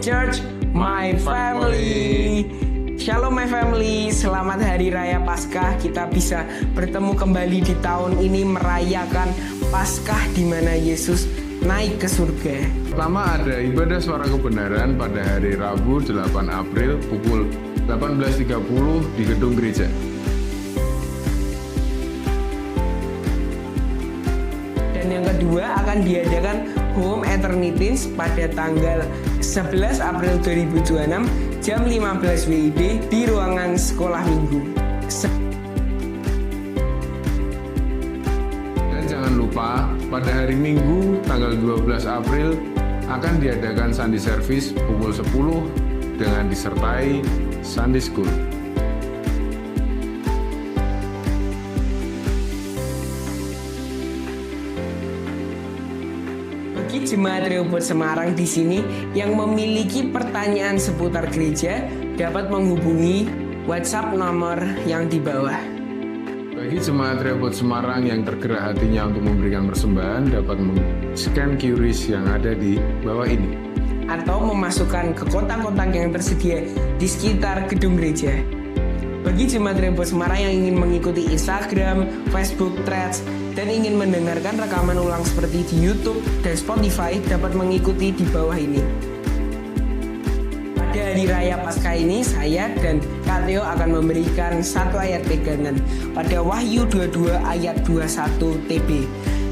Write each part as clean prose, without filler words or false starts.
church, my family. Shalom my family, selamat Hari Raya Paskah. Kita bisa bertemu kembali di tahun ini merayakan Paskah di mana Yesus naik ke surga. Pertama ada ibadah suara kebenaran pada hari Rabu 8 April pukul 18.30 di gedung gereja. Dan yang kedua akan diadakan Home Eternities pada tanggal 11 April 2026 jam 15 WIB di ruangan sekolah minggu. Dan jangan lupa pada hari Minggu tanggal 12 April akan diadakan Sunday Service pukul 10 dengan disertai Sunday School. Bagi jemaat Rehoboth Semarang di sini yang memiliki pertanyaan seputar gereja dapat menghubungi WhatsApp nomor yang di bawah. Bagi jemaat Rehoboth Semarang yang tergerak hatinya untuk memberikan persembahan dapat men-scan QRIS yang ada di bawah ini Atau memasukkan ke kotak-kotak yang tersedia di sekitar gedung gereja. Bagi jemaat Rehoboth Semarang yang ingin mengikuti Instagram, Facebook, Threads, dan ingin mendengarkan rekaman ulang seperti di YouTube dan Spotify dapat mengikuti di bawah ini. Pada Hari Raya Paskah ini, saya dan Kak Theo akan memberikan satu ayat pegangan pada Wahyu 22 ayat 21 TB.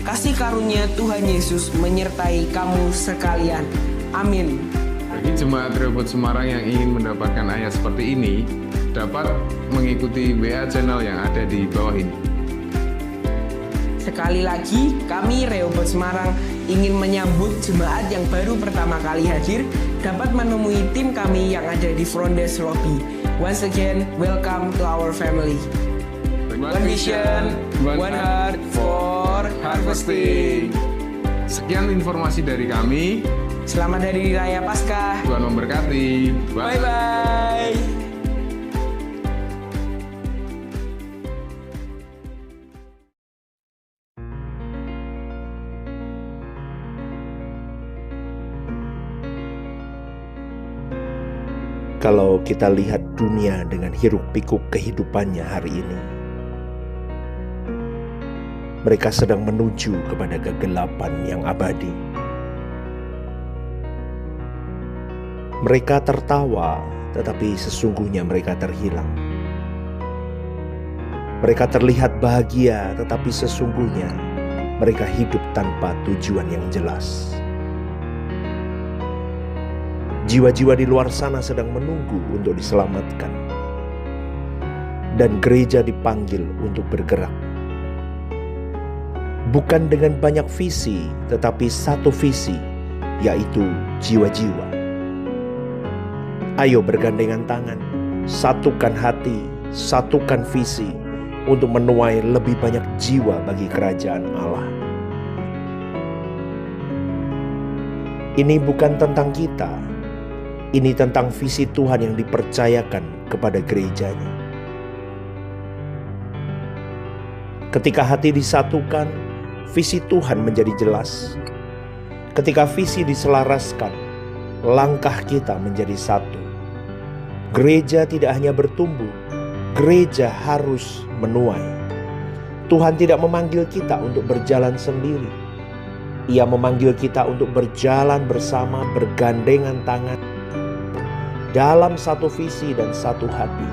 Kasih karunia Tuhan Yesus menyertai kamu sekalian. Amin. Bagi jemaat Rehoboth Semarang yang ingin mendapatkan ayat seperti ini, dapat mengikuti WA channel yang ada di bawah ini. Sekali lagi, kami Rehoboth Semarang ingin menyambut jemaat yang baru pertama kali hadir dapat menemui tim kami yang ada di front desk lobby. Once again, welcome to our family. One vision, one heart for harvesting. Sekian informasi dari kami. Selamat Hari Raya Paskah. Tuhan memberkati. Bye-bye. Kalau kita lihat dunia dengan hiruk-pikuk kehidupannya hari ini, mereka sedang menuju kepada kegelapan yang abadi. Mereka tertawa, tetapi sesungguhnya mereka terhilang. Mereka terlihat bahagia, tetapi sesungguhnya mereka hidup tanpa tujuan yang jelas. Jiwa-jiwa di luar sana sedang menunggu untuk diselamatkan. Dan gereja dipanggil untuk bergerak. Bukan dengan banyak visi, tetapi satu visi, yaitu jiwa-jiwa. Ayo bergandengan tangan, satukan hati, satukan visi untuk menuai lebih banyak jiwa bagi kerajaan Allah. Ini bukan tentang kita, ini tentang visi Tuhan yang dipercayakan kepada gerejanya. Ketika hati disatukan, visi Tuhan menjadi jelas. Ketika visi diselaraskan, langkah kita menjadi satu. Gereja tidak hanya bertumbuh, gereja harus menuai. Tuhan tidak memanggil kita untuk berjalan sendiri. Ia memanggil kita untuk berjalan bersama, bergandengan tangan dalam satu visi dan satu hati.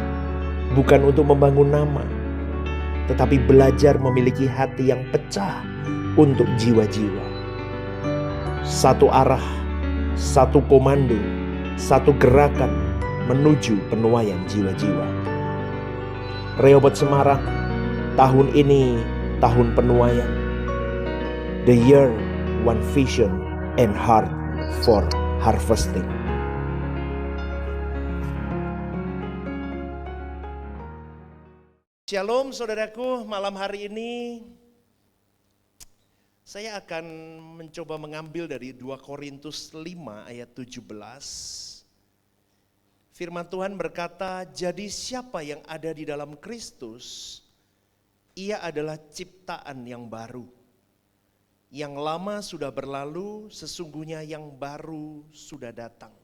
Bukan untuk membangun nama, tetapi belajar memiliki hati yang pecah untuk jiwa-jiwa. Satu arah, satu komando, satu gerakan menuju penuaian jiwa-jiwa. Rehoboth Semarang, tahun ini tahun penuaian. The year, one vision and heart for harvesting. Shalom saudaraku, malam hari ini saya akan mencoba mengambil dari 2 Korintus 5 ayat 17. Firman Tuhan berkata, jadi siapa yang ada di dalam Kristus, ia adalah ciptaan yang baru. Yang lama sudah berlalu, sesungguhnya yang baru sudah datang.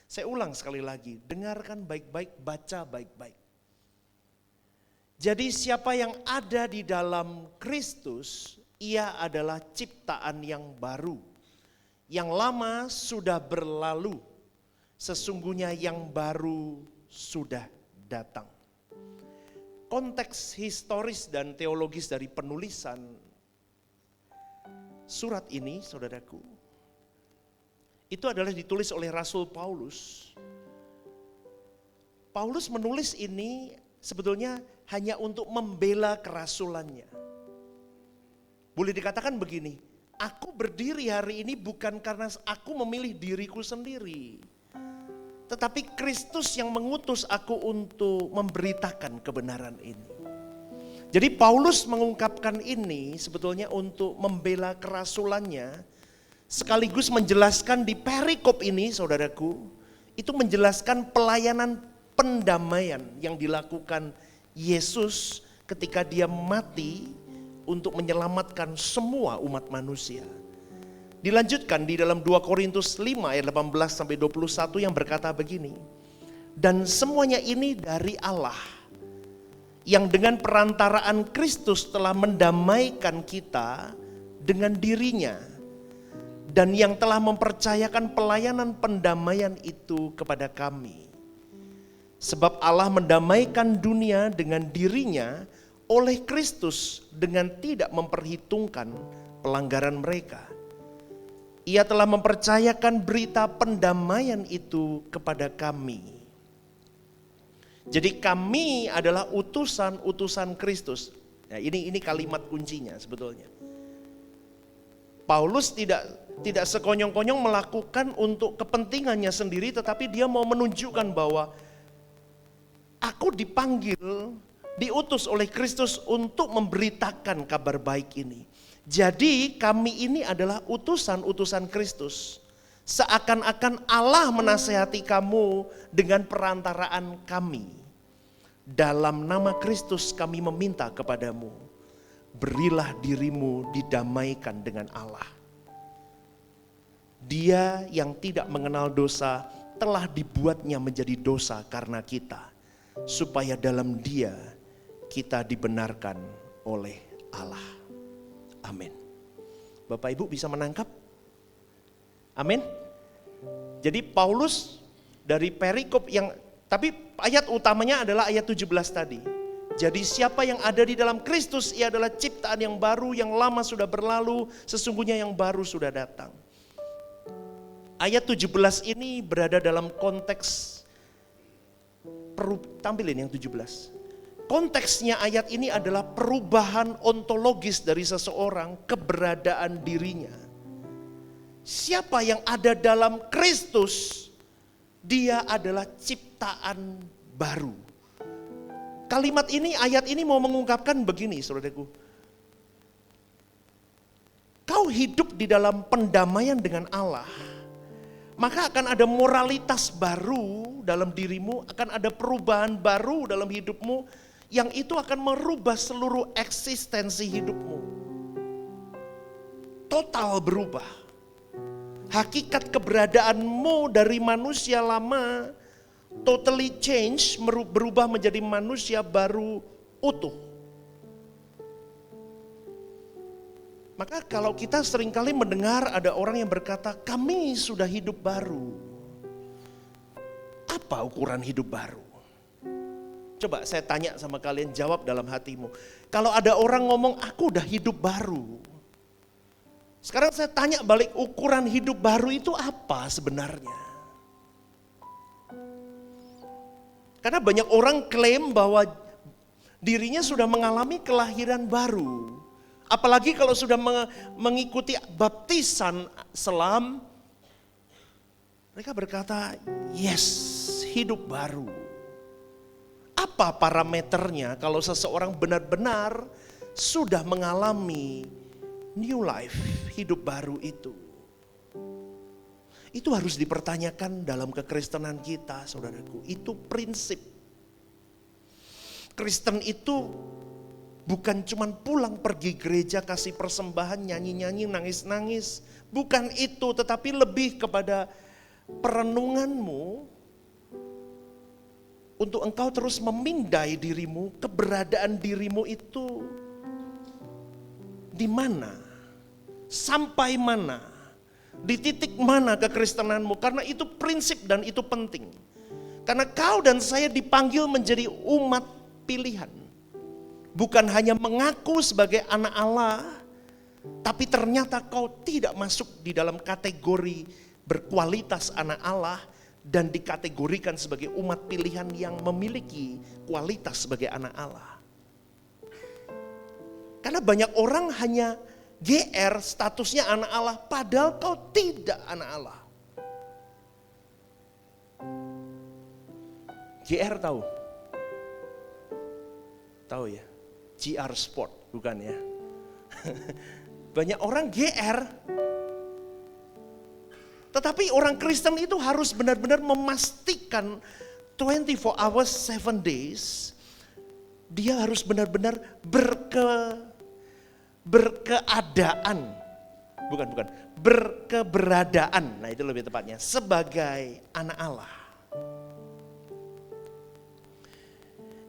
Saya ulang sekali lagi, dengarkan baik-baik, baca baik-baik. Jadi siapa yang ada di dalam Kristus, ia adalah ciptaan yang baru. Yang lama sudah berlalu, sesungguhnya yang baru sudah datang. Konteks historis dan teologis dari penulisan surat ini, saudaraku, itu adalah ditulis oleh Rasul Paulus. Paulus menulis ini sebetulnya hanya untuk membela kerasulannya. Boleh dikatakan begini, aku berdiri hari ini bukan karena aku memilih diriku sendiri, tetapi Kristus yang mengutus aku untuk memberitakan kebenaran ini. Jadi Paulus mengungkapkan ini sebetulnya untuk membela kerasulannya, sekaligus menjelaskan di perikop ini, saudaraku, itu menjelaskan pelayanan pendamaian yang dilakukan Yesus ketika dia mati untuk menyelamatkan semua umat manusia. Dilanjutkan di dalam 2 Korintus 5 ayat 18 sampai 21 yang berkata begini. Dan semuanya ini dari Allah yang dengan perantaraan Kristus telah mendamaikan kita dengan dirinya, dan yang telah mempercayakan pelayanan pendamaian itu kepada kami. Sebab Allah mendamaikan dunia dengan dirinya oleh Kristus dengan tidak memperhitungkan pelanggaran mereka. Ia telah mempercayakan berita pendamaian itu kepada kami. Jadi kami adalah utusan-utusan Kristus. Nah, ini kalimat kuncinya sebetulnya. Paulus tidak sekonyong-konyong melakukan untuk kepentingannya sendiri, tetapi dia mau menunjukkan bahwa aku dipanggil, diutus oleh Kristus untuk memberitakan kabar baik ini. Jadi kami ini adalah utusan-utusan Kristus. Seakan-akan Allah menasihati kamu dengan perantaraan kami. Dalam nama Kristus kami meminta kepadamu, berilah dirimu didamaikan dengan Allah. Dia yang tidak mengenal dosa telah dibuatnya menjadi dosa karena kita, supaya dalam Dia kita dibenarkan oleh Allah. Amin. Bapak Ibu bisa menangkap? Amin. Jadi Paulus dari perikop yang, tapi ayat utamanya adalah ayat 17 tadi. Jadi siapa yang ada di dalam Kristus, ia adalah ciptaan yang baru, yang lama sudah berlalu, sesungguhnya yang baru sudah datang. Ayat 17 ini berada dalam konteks, tampilin yang 17. Konteksnya ayat ini adalah perubahan ontologis dari seseorang, keberadaan dirinya. Siapa yang ada dalam Kristus, dia adalah ciptaan baru. Kalimat ini, ayat ini mau mengungkapkan begini, saudaraku. Kau hidup di dalam pendamaian dengan Allah, maka akan ada moralitas baru dalam dirimu, akan ada perubahan baru dalam hidupmu, yang itu akan merubah seluruh eksistensi hidupmu. Total berubah. Hakikat keberadaanmu dari manusia lama totally change, berubah menjadi manusia baru utuh. Maka kalau kita seringkali mendengar ada orang yang berkata, kami sudah hidup baru. Apa ukuran hidup baru? Coba saya tanya sama kalian, jawab dalam hatimu. Kalau ada orang ngomong, aku udah hidup baru. Sekarang saya tanya balik, ukuran hidup baru itu apa sebenarnya? Karena banyak orang klaim bahwa dirinya sudah mengalami kelahiran baru. Apalagi kalau sudah mengikuti baptisan selam, mereka berkata, yes, hidup baru. Apa parameternya kalau seseorang benar-benar sudah mengalami new life, hidup baru itu? Itu harus dipertanyakan dalam kekristenan kita, saudaraku. Itu prinsip. Kristen itu bukan cuman pulang pergi gereja, kasih persembahan, nyanyi-nyanyi, nangis-nangis. Bukan itu, tetapi lebih kepada perenunganmu untuk engkau terus memindai dirimu, keberadaan dirimu itu di mana, sampai mana, di titik mana kekristenanmu, karena itu prinsip dan itu penting. Karena kau dan saya dipanggil menjadi umat pilihan. Bukan hanya mengaku sebagai anak Allah, tapi ternyata kau tidak masuk di dalam kategori berkualitas anak Allah dan dikategorikan sebagai umat pilihan yang memiliki kualitas sebagai anak Allah. Karena banyak orang hanya GR statusnya anak Allah, padahal kau tidak anak Allah. GR tahu? Tahu ya? GR Sport, bukan ya? Banyak orang GR. Tetapi orang Kristen itu harus benar-benar memastikan 24 hours 7 days. Dia harus benar-benar berkeadaan. Berkeberadaan. Nah itu lebih tepatnya. Sebagai anak Allah.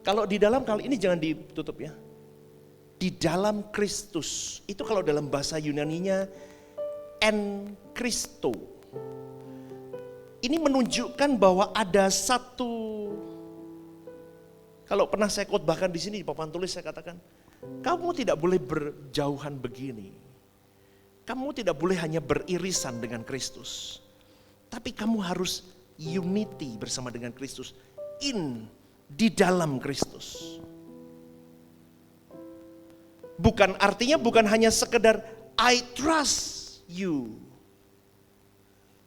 Kalau di dalam kali ini jangan ditutup ya. Di dalam Kristus. Itu kalau dalam bahasa Yunaninya en Christo. Ini menunjukkan bahwa ada satu, kalau pernah saya khotbahkan di sini di papan tulis saya katakan, kamu tidak boleh berjauhan begini. Kamu tidak boleh hanya beririsan dengan Kristus. Tapi kamu harus unity bersama dengan Kristus. Di dalam Kristus. Bukan artinya bukan hanya sekedar I trust you.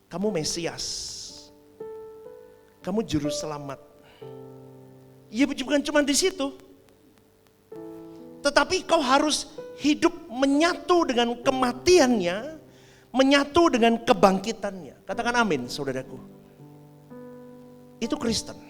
Kamu Mesias. Kamu juru selamat. Ya bukan cuma di situ. Tetapi kau harus hidup menyatu dengan kematiannya, menyatu dengan kebangkitannya. Katakan amin, saudaraku. Itu Kristen.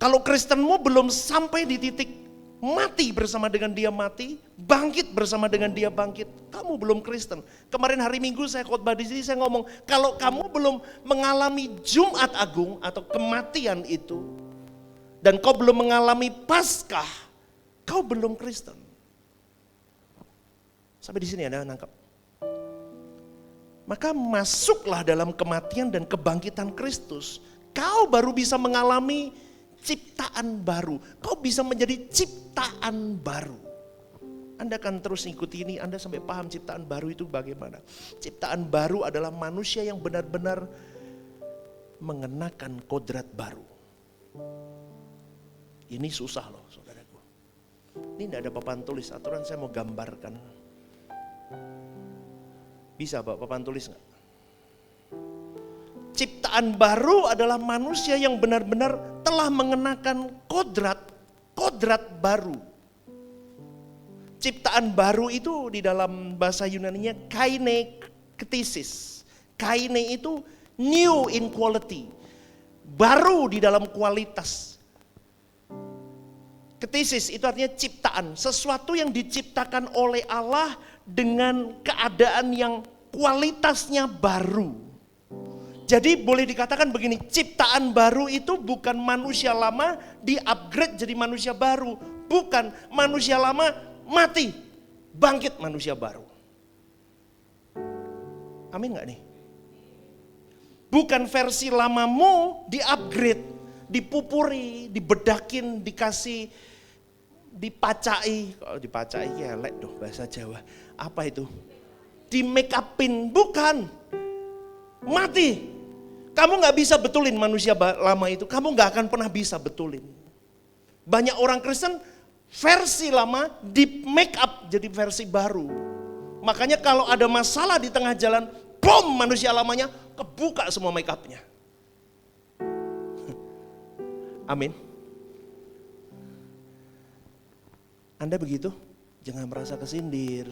Kalau Kristenmu belum sampai di titik mati bersama dengan dia mati, bangkit bersama dengan dia bangkit, kamu belum Kristen. Kemarin hari Minggu saya khotbah di sini, saya ngomong, kalau kamu belum mengalami Jumat Agung atau kematian itu, dan kau belum mengalami Paskah, kau belum Kristen. Sampai di sini Anda nangkap. Maka masuklah dalam kematian dan kebangkitan Kristus, kau baru bisa mengalami ciptaan baru. Kau bisa menjadi ciptaan baru. Anda akan terus ikuti ini, Anda sampai paham ciptaan baru itu bagaimana. Ciptaan baru adalah manusia yang benar-benar mengenakan kodrat baru. Ini susah loh saudaraku. Ini tidak ada papan tulis, aturan saya mau gambarkan. Bisa Pak papan tulis nggak? Ciptaan baru adalah manusia yang benar-benar telah mengenakan kodrat baru. Ciptaan baru itu di dalam bahasa Yunaninya kaineketesis. Kaine itu new in quality. Baru di dalam kualitas. Ketesis itu artinya ciptaan. Sesuatu yang diciptakan oleh Allah dengan keadaan yang kualitasnya baru. Jadi boleh dikatakan begini, ciptaan baru itu bukan manusia lama di-upgrade jadi manusia baru. Bukan, manusia lama mati, bangkit manusia baru. Amin gak nih? Bukan versi lamamu di-upgrade, dipupuri, dibedakin, dikasih, dipacai. Kalau dipacai kelek dong bahasa Jawa. Apa itu? Di make upin, bukan. Mati. Kamu gak bisa betulin manusia lama itu. Kamu gak akan pernah bisa betulin. Banyak orang Kristen versi lama di make up jadi versi baru. Makanya kalau ada masalah di tengah jalan, bom manusia lamanya kebuka semua make upnya. Amin. Anda begitu? Jangan merasa kesindir.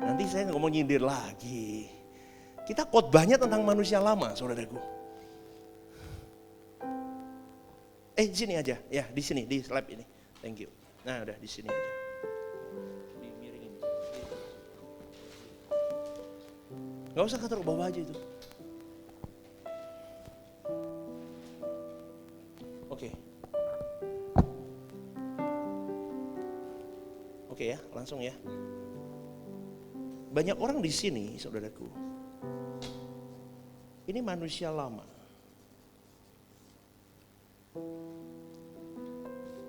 Nanti saya ngomong nyindir lagi. Kita khotbahnya tentang manusia lama, saudaraku. Di sini aja, ya di sini, di slide ini. Thank you. Nah udah di sini aja. Dimiringin. Gak usah taruh bawah aja itu. Oke. Oke ya, langsung ya. Banyak orang di sini, saudaraku, ini manusia lama.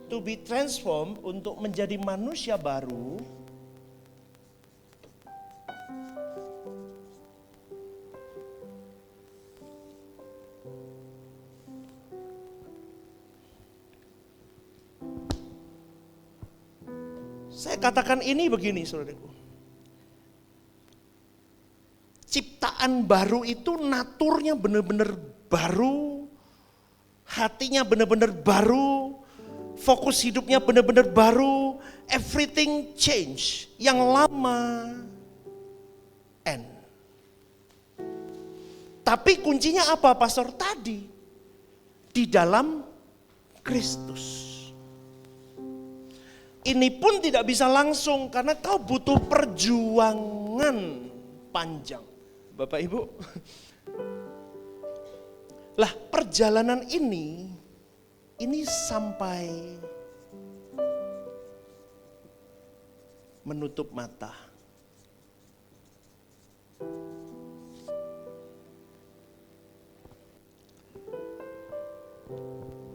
To be transformed, untuk menjadi manusia baru, saya katakan ini begini, saudaraku. Ciptaan baru itu naturnya benar-benar baru, hatinya benar-benar baru, fokus hidupnya benar-benar baru, everything change. Yang lama end. Tapi kuncinya apa, Pastor? Tadi di dalam Kristus. Ini pun tidak bisa langsung karena kau butuh perjuangan panjang. Bapak Ibu, lah perjalanan ini sampai menutup mata.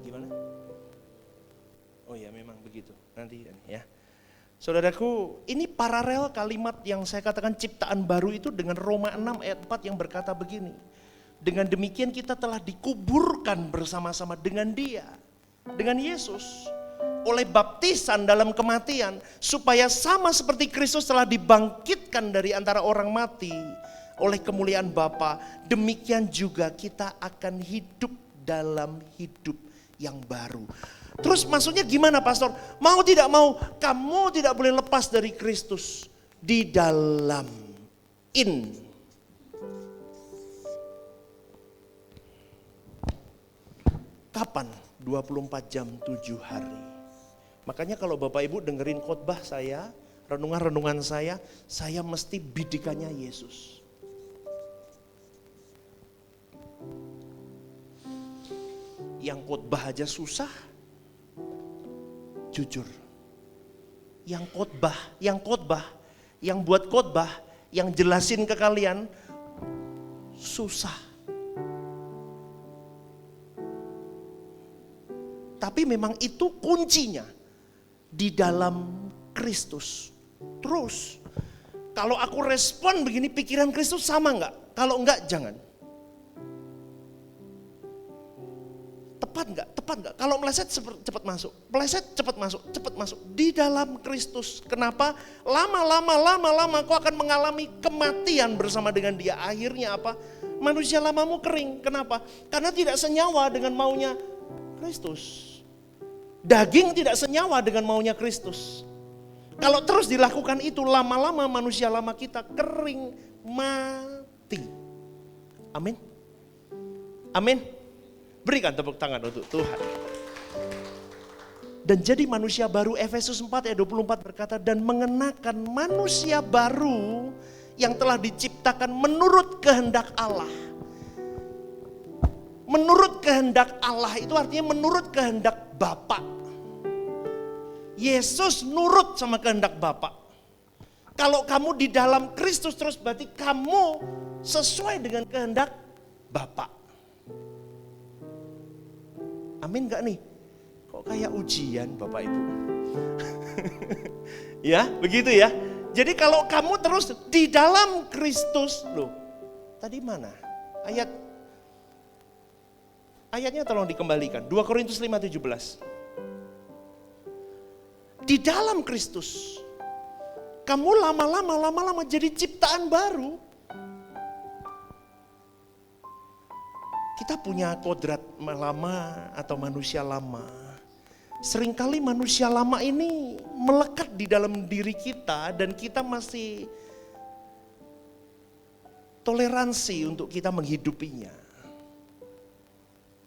Gimana? Oh ya, memang begitu. Nanti ya. Saudaraku, ini paralel kalimat yang saya katakan ciptaan baru itu dengan Roma 6 ayat 4 yang berkata begini. Dengan demikian kita telah dikuburkan bersama-sama dengan Dia, dengan Yesus, oleh baptisan dalam kematian, supaya sama seperti Kristus telah dibangkitkan dari antara orang mati oleh kemuliaan Bapa, demikian juga kita akan hidup dalam hidup yang baru. Terus maksudnya gimana, Pastor? Mau tidak mau, kamu tidak boleh lepas dari Kristus di dalam Kapan? 24 jam 7 hari. Makanya kalau Bapak Ibu dengerin khotbah saya, renungan-renungan saya mesti bidikannya Yesus. Yang khotbah aja susah, jujur. Yang khotbah, yang buat khotbah, yang jelasin ke kalian susah. Tapi memang itu kuncinya di dalam Kristus. Terus, kalau aku respon begini, pikiran Kristus sama enggak? Kalau enggak, jangan. Tepat enggak? Kalau meleset cepat masuk. Meleset cepat masuk. Di dalam Kristus. Kenapa? Lama-lama kau akan mengalami kematian bersama dengan Dia. Akhirnya apa? Manusia lamamu kering. Kenapa? Karena tidak senyawa dengan maunya Kristus. Daging tidak senyawa dengan maunya Kristus. Kalau terus dilakukan itu, lama-lama manusia lama kita kering, mati. Amin. Amin. Berikan tepuk tangan untuk Tuhan. Dan jadi manusia baru, Efesus 4 ayat 24 berkata, dan mengenakan manusia baru yang telah diciptakan menurut kehendak Allah. Menurut kehendak Allah itu artinya menurut kehendak Bapa. Yesus nurut sama kehendak Bapa. Kalau kamu di dalam Kristus terus, berarti kamu sesuai dengan kehendak Bapa. Amin gak nih? Kok kayak ujian Bapak Ibu? Ya, begitu ya. Jadi kalau kamu terus di dalam Kristus, loh. Tadi mana? Ayatnya tolong dikembalikan. 2 Korintus 5:17. Di dalam Kristus, kamu lama-lama jadi ciptaan baru. Kita punya kodrat lama atau manusia lama. Seringkali manusia lama ini melekat di dalam diri kita dan kita masih toleransi untuk kita menghidupinya.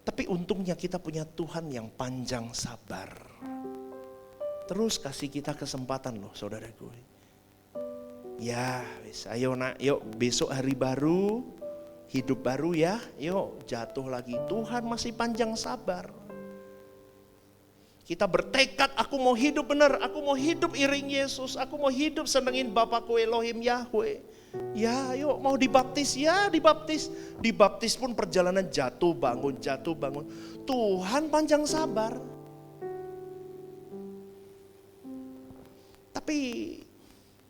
Tapi untungnya kita punya Tuhan yang panjang sabar. Terus kasih kita kesempatan loh, saudaraku. Ya, ayo nak, yuk besok hari baru, hidup baru ya, yuk jatuh lagi. Tuhan masih panjang sabar. Kita bertekad, aku mau hidup benar, aku mau hidup iring Yesus, aku mau hidup senengin Bapakku Elohim Yahweh. Ya, yuk mau dibaptis, ya dibaptis. Dibaptis pun perjalanan jatuh bangun, jatuh bangun. Tuhan panjang sabar. Tapi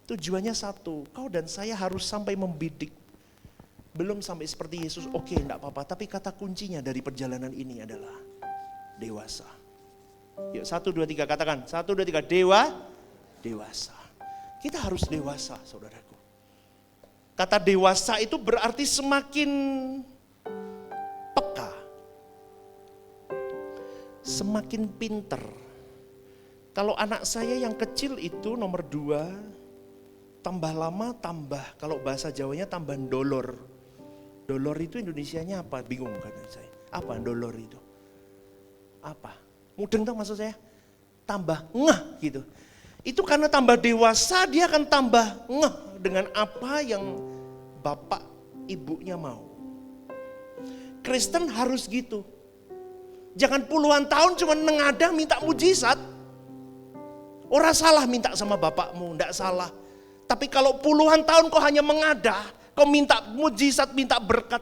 tujuannya satu, kau dan saya harus sampai membidik. Belum sampai seperti Yesus, oke enggak apa-apa. Tapi kata kuncinya dari perjalanan ini adalah dewasa. Yuk 1, 2, 3 katakan, 1, 2, 3 dewasa. Kita harus dewasa saudaraku. Kata dewasa itu berarti semakin peka, semakin pinter. Kalau anak saya yang kecil itu nomor 2, tambah lama tambah, kalau bahasa Jawanya tambah dolor. Dolor itu Indonesianya apa? Bingung kan saya. Apa dolor itu? Apa? Mudeng tuh maksud saya? Tambah ngeh gitu. Itu karena tambah dewasa dia akan tambah ngeh dengan apa yang bapak ibunya mau. Kristen harus gitu. Jangan puluhan tahun cuma nengadah minta mujizat. Orang salah minta sama bapakmu, enggak salah. Tapi kalau puluhan tahun kau hanya mengadah, kau minta mujizat, minta berkat,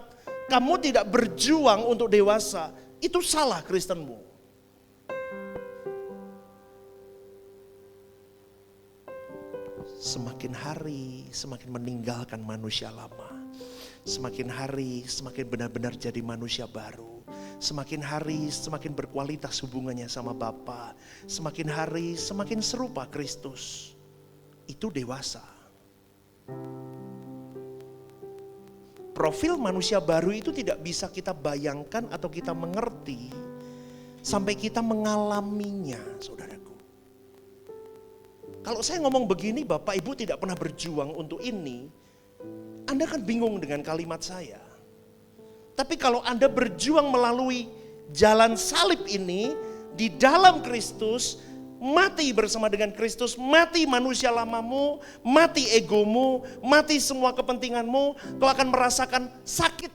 kamu tidak berjuang untuk dewasa, itu salah Kristenmu. Semakin hari semakin meninggalkan manusia lama. Semakin hari semakin benar-benar jadi manusia baru. Semakin hari semakin berkualitas hubungannya sama Bapa. Semakin hari semakin serupa Kristus. Itu dewasa. Profil manusia baru itu tidak bisa kita bayangkan atau kita mengerti sampai kita mengalaminya, saudaraku. Kalau saya ngomong begini, Bapak Ibu tidak pernah berjuang untuk ini, Anda kan bingung dengan kalimat saya. Tapi kalau Anda berjuang melalui jalan salib ini, di dalam Kristus, mati bersama dengan Kristus, mati manusia lamamu, mati egomu, mati semua kepentinganmu, kau akan merasakan sakit.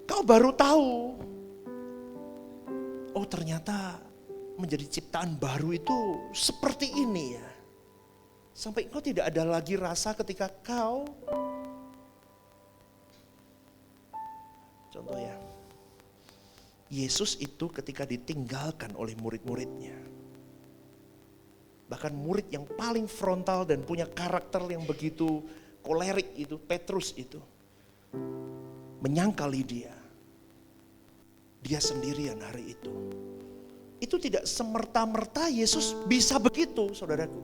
Kau baru tahu, oh ternyata menjadi ciptaan baru itu seperti ini ya. Sampai kau tidak ada lagi rasa ketika kau, contoh ya, Yesus itu ketika ditinggalkan oleh murid-muridnya, bahkan murid yang paling frontal dan punya karakter yang begitu kolerik itu, Petrus itu, menyangkali dia sendirian hari itu. Itu tidak semerta-merta Yesus bisa begitu, saudaraku.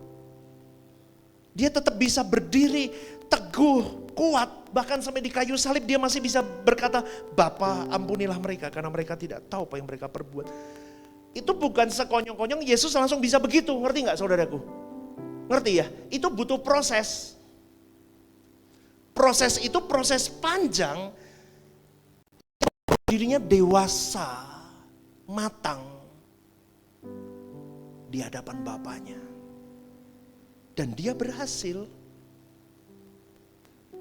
Dia tetap bisa berdiri teguh, kuat, bahkan sampai di kayu salib dia masih bisa berkata, Bapa ampunilah mereka karena mereka tidak tahu apa yang mereka perbuat. Itu bukan sekonyong-konyong Yesus langsung bisa begitu, ngerti gak saudaraku? Ngerti ya? Itu butuh proses. Proses itu proses panjang, dirinya dewasa, matang di hadapan Bapaknya. Dan dia berhasil.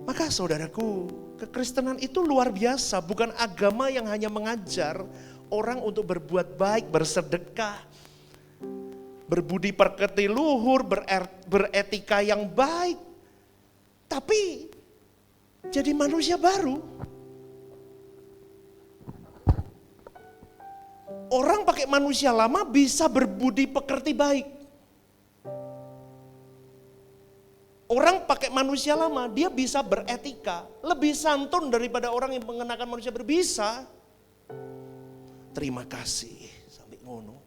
Maka saudaraku, kekristenan itu luar biasa. Bukan agama yang hanya mengajar orang untuk berbuat baik, bersedekah, berbudi pekerti luhur, beretika yang baik. Tapi jadi manusia baru. Orang pakai manusia lama bisa berbudi pekerti baik. Orang pakai manusia lama, dia bisa beretika. Lebih santun daripada orang yang mengenakan manusia berbisa. Terima kasih, sampai ngono.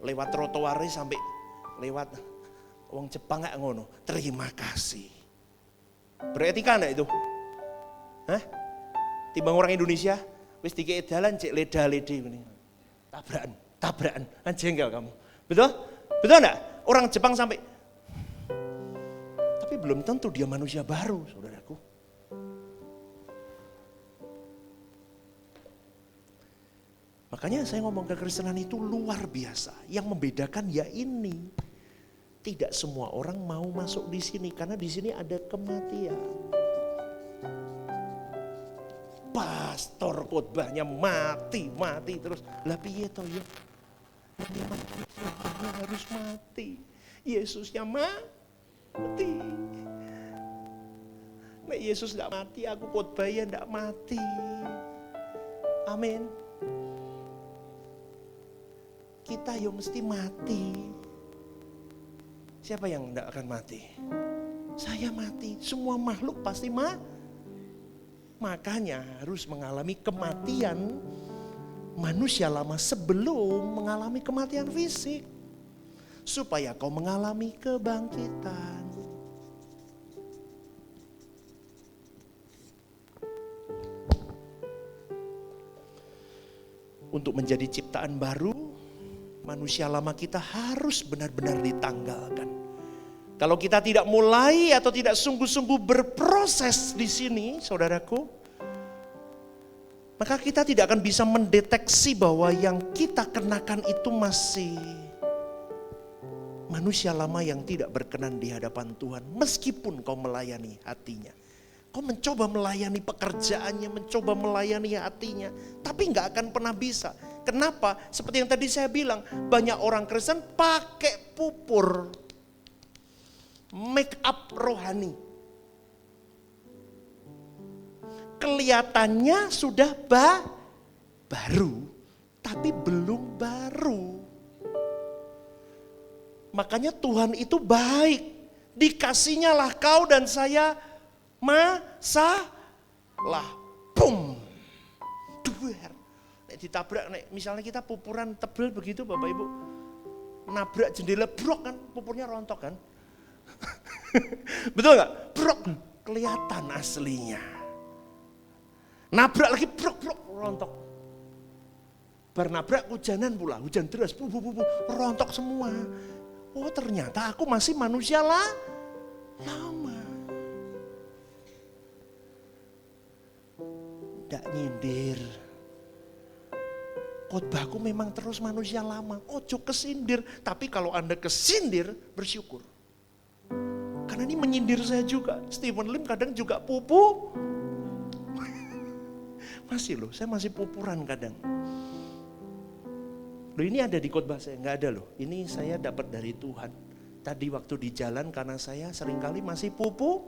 Lewat trotoarnya sampai lewat wong Jepang gak ngono. Terima kasih. Beretika enggak itu? Hah? Timbang orang Indonesia, wis dikei dalan cek leda-lede ini. Tabrakan, jengkel kamu. Betul? Betul enggak? Orang Jepang sampai, tapi belum tentu dia manusia baru, saudaraku. Makanya saya ngomong kekristenan itu luar biasa. Yang membedakan ya ini. Tidak semua orang mau masuk di sini karena di sini ada kematian. Pastor khotbahnya mati terus. Lah piye to ya? Harus mati. Yesusnya mati. Nek Yesus enggak mati, aku khotbahnya enggak mati. Amin. Kita yo mesti mati. Siapa yang enggak akan mati? Saya mati. Semua makhluk pasti Makanya harus mengalami kematian manusia lama sebelum mengalami kematian fisik. Supaya kau mengalami kebangkitan. Untuk menjadi ciptaan baru, manusia lama kita harus benar-benar ditanggalkan. Kalau kita tidak mulai atau tidak sungguh-sungguh berproses di sini, saudaraku, maka kita tidak akan bisa mendeteksi bahwa yang kita kenakan itu masih manusia lama yang tidak berkenan di hadapan Tuhan. Meskipun kau melayani hatinya. Kau mencoba melayani pekerjaannya, mencoba melayani hatinya. Tapi gak akan pernah bisa. Kenapa? Seperti yang tadi saya bilang, banyak orang Kristen pakai pupur. Make up rohani. Kelihatannya sudah baru, tapi belum baru. Makanya Tuhan itu baik. Dikasihnya lah kau dan saya masalah. Boom. Duer. Nek ditabrak, misalnya kita pupuran tebel begitu Bapak Ibu. Nabrak jendela brok kan, pupurnya rontok kan. Betul gak? Brok. Kelihatan aslinya. Nabrak lagi brok rontok. Bernabrak hujanan pula, hujan deras, rontok semua. Oh ternyata aku masih manusia lama. Nggak nyindir. Khotbahku memang terus manusia lama. Ojo kesindir. Tapi kalau Anda kesindir, bersyukur. Karena ini menyindir saya juga. Stephen Lim kadang juga pupu. Masih loh, saya masih pupuran kadang. Loh ini ada di khotbah saya, enggak ada loh. Ini saya dapat dari Tuhan. Tadi waktu di jalan karena saya seringkali masih pupu.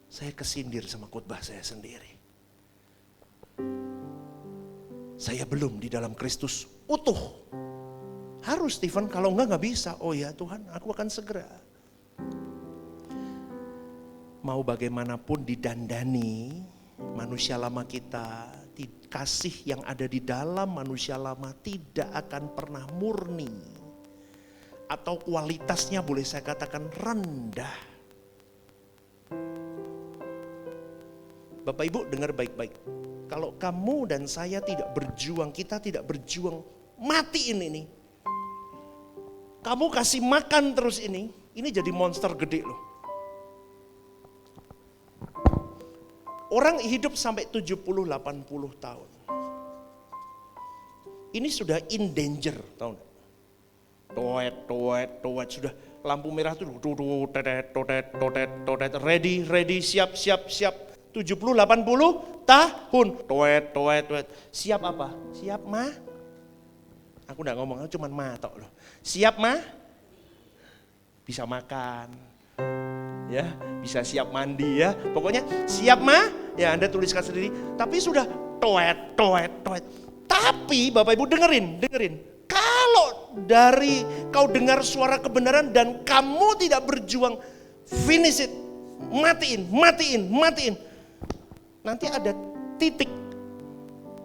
Saya kesindir sama khotbah saya sendiri. Saya belum di dalam Kristus utuh. Harus Stephen, kalau enggak bisa. Oh ya Tuhan, aku akan segera. Mau bagaimanapun didandani, manusia lama kita, kasih yang ada di dalam manusia lama tidak akan pernah murni. Atau kualitasnya boleh saya katakan rendah. Bapak Ibu dengar baik-baik. Kalau kamu dan saya tidak berjuang, kita tidak berjuang, matiin ini. Kamu kasih makan terus ini jadi monster gede loh. Orang hidup sampai 70-80 tahun. Ini sudah in danger, tahu enggak? Toet, sudah lampu merah tuh, totet, ready, siap. 70-80 tahun, toet. Siap apa? Siap mah? Aku enggak ngomong, cuman mah tok loh. Siap mah? Bisa makan. Ya, bisa siap mandi ya. Pokoknya siap mah, ya Anda tuliskan sendiri. Tapi sudah toet. Tapi Bapak Ibu dengerin. Kalau dari kau dengar suara kebenaran dan kamu tidak berjuang, finish it. Matiin. Nanti ada titik.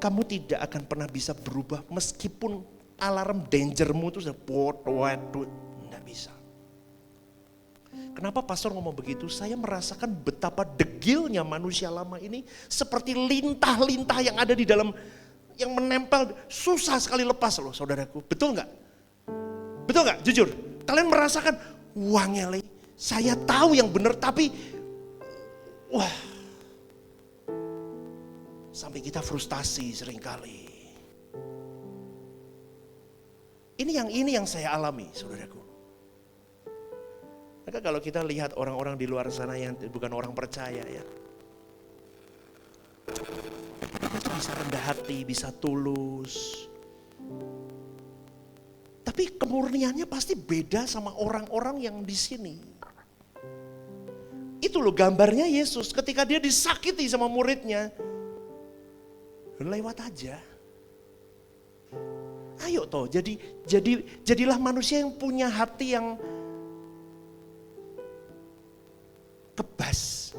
Kamu tidak akan pernah bisa berubah meskipun alarm dangermu itu sudah toet. Enggak bisa. Kenapa pastor ngomong begitu? Saya merasakan betapa degilnya manusia lama ini seperti lintah-lintah yang ada di dalam, yang menempel, susah sekali lepas loh saudaraku. Betul gak? Jujur. Kalian merasakan, wah ngele, saya tahu yang benar tapi, wah. Sampai kita frustasi seringkali. Ini yang saya alami, saudaraku. Maka kalau kita lihat orang-orang di luar sana yang bukan orang percaya ya, mereka bisa rendah hati, bisa tulus. Tapi kemurniannya pasti beda sama orang-orang yang di sini. Itu loh gambarnya Yesus ketika dia disakiti sama muridnya. Lewat aja. Ayo toh, jadilah manusia yang punya hati yang kebas.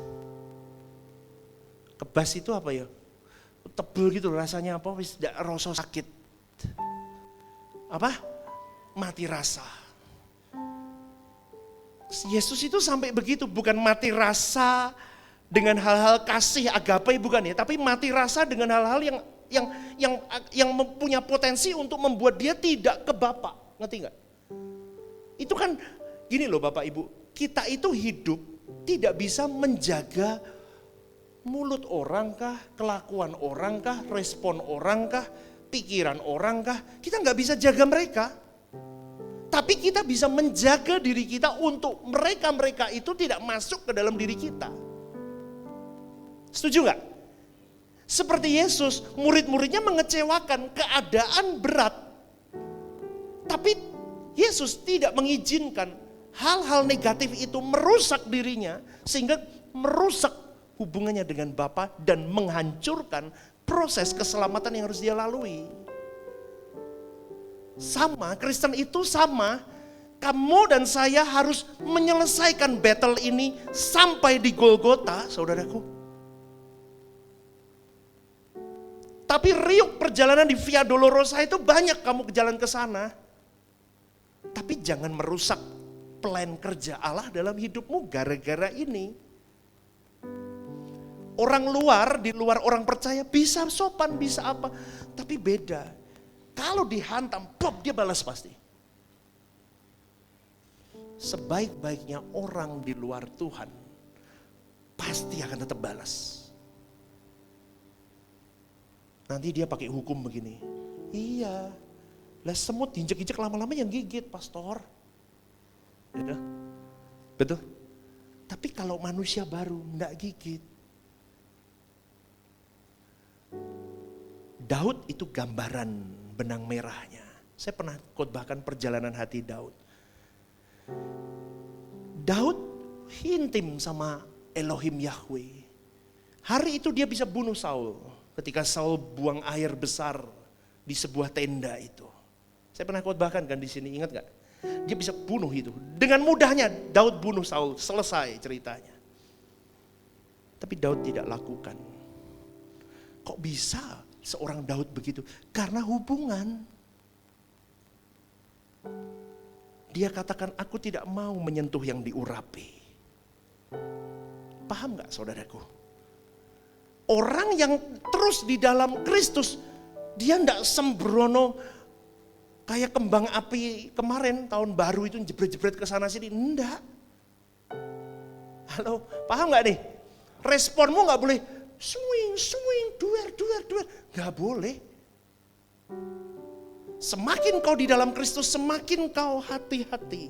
Kebas itu apa ya? Tebel gitu rasanya apa? Wis tidak rasa sakit. Apa? Mati rasa. Yesus itu sampai begitu, bukan mati rasa dengan hal-hal kasih agape bukan ya, tapi mati rasa dengan hal-hal yang punya potensi untuk membuat dia tidak ke Bapa. Ngerti nggak? Itu kan gini loh Bapak Ibu, kita itu hidup tidak bisa menjaga mulut orang kah, kelakuan orang kah, respon orang kah, pikiran orang kah. Kita nggak bisa jaga mereka. Tapi kita bisa menjaga diri kita untuk mereka itu tidak masuk ke dalam diri kita. Setuju nggak? Seperti Yesus, murid-muridnya mengecewakan, keadaan berat. Tapi Yesus tidak mengizinkan hal-hal negatif itu merusak dirinya sehingga merusak hubungannya dengan Bapa dan menghancurkan proses keselamatan yang harus dia lalui. Sama, Kristen itu sama. Kamu dan saya harus menyelesaikan battle ini sampai di Golgota, saudaraku. Tapi riuk perjalanan di Via Dolorosa itu banyak kamu jalan ke sana. Tapi jangan merusak plan kerja Allah dalam hidupmu gara-gara ini. Orang luar, di luar orang percaya bisa sopan, bisa apa. Tapi beda. Kalau dihantam, pop dia balas pasti. Sebaik-baiknya orang di luar Tuhan, pasti akan tetap balas. Nanti dia pakai hukum begini. Iya, lah semut injek-injek lama-lama yang gigit, pastor. Ya, betul. Tapi kalau manusia baru enggak gigit. Daud itu gambaran benang merahnya. Saya pernah khotbahkan perjalanan hati Daud. Daud intim sama Elohim Yahweh. Hari itu dia bisa bunuh Saul. Ketika Saul buang air besar di sebuah tenda itu. Saya pernah khotbahkan kan di sini, ingat gak? Dia bisa bunuh itu. Dengan mudahnya Daud bunuh Saul, selesai ceritanya. Tapi Daud tidak lakukan. Kok bisa seorang Daud begitu? Karena hubungan. Dia katakan, aku tidak mau menyentuh yang diurapi. Paham gak saudaraku? Orang yang terus di dalam Kristus, dia tidak sembrono kayak kembang api kemarin tahun baru itu jebret-jebret ke sana sini. Enggak. Halo, paham gak nih? Responmu gak boleh swing, duer. Gak boleh. Semakin kau di dalam Kristus, semakin kau hati-hati.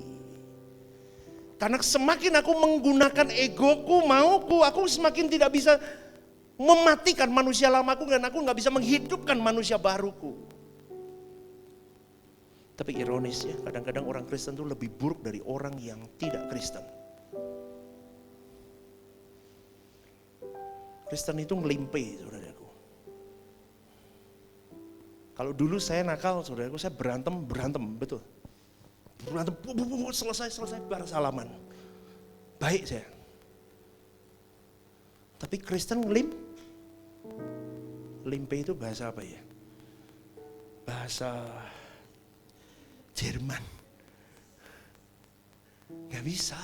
Karena semakin aku menggunakan egoku, mauku, aku semakin tidak bisa mematikan manusia lamaku dan aku gak bisa menghidupkan manusia baruku. Tapi ironis ya, kadang-kadang orang Kristen itu lebih buruk dari orang yang tidak Kristen. Kristen itu ngelimpe, saudaraku. Kalau dulu saya nakal, saudaraku, saya berantem, betul. Berantem, selesai, baru salaman. Baik saya. Tapi Kristen limpe itu bahasa apa ya? Bahasa Jerman. Gak bisa.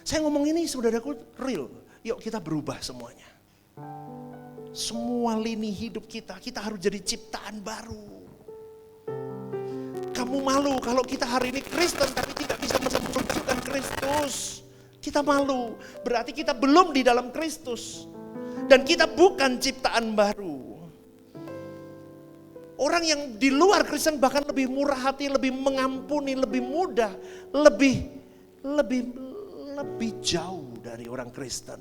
Saya ngomong ini saudaraku real. Yuk kita berubah semuanya. Semua lini hidup kita harus jadi ciptaan baru. Kamu malu kalau kita hari ini Kristen tapi tidak bisa menunjukkan Kristus. Kita malu, berarti kita belum di dalam Kristus. Dan kita bukan ciptaan baru. Orang yang di luar Kristen bahkan lebih murah hati, lebih mengampuni, lebih mudah, lebih jauh dari orang Kristen.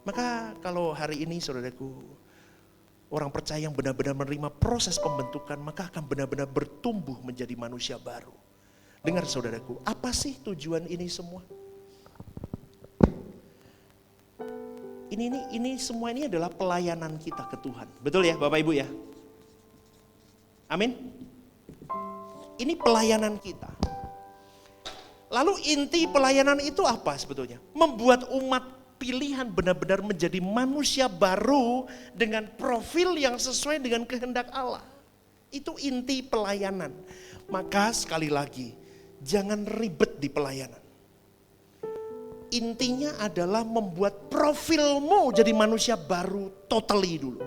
Maka kalau hari ini saudaraku, orang percaya yang benar-benar menerima proses pembentukan, maka akan benar-benar bertumbuh menjadi manusia baru. Dengar saudaraku, apa sih tujuan ini semua? Ini semua ini adalah pelayanan kita ke Tuhan. Betul ya Bapak Ibu ya? Amin. Ini pelayanan kita. Lalu inti pelayanan itu apa sebetulnya? Membuat umat pilihan benar-benar menjadi manusia baru dengan profil yang sesuai dengan kehendak Allah. Itu inti pelayanan. Maka sekali lagi, jangan ribet di pelayanan. Intinya adalah membuat profilmu jadi manusia baru totally dulu.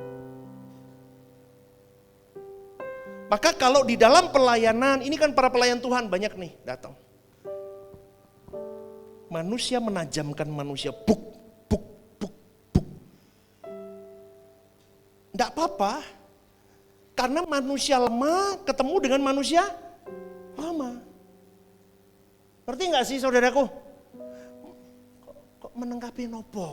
Maka kalau di dalam pelayanan, ini kan para pelayan Tuhan banyak nih datang. Manusia menajamkan manusia, buk. Enggak apa-apa, karena manusia lama ketemu dengan manusia lama. Ngerti gak sih saudaraku? Kok menengkapi nopo?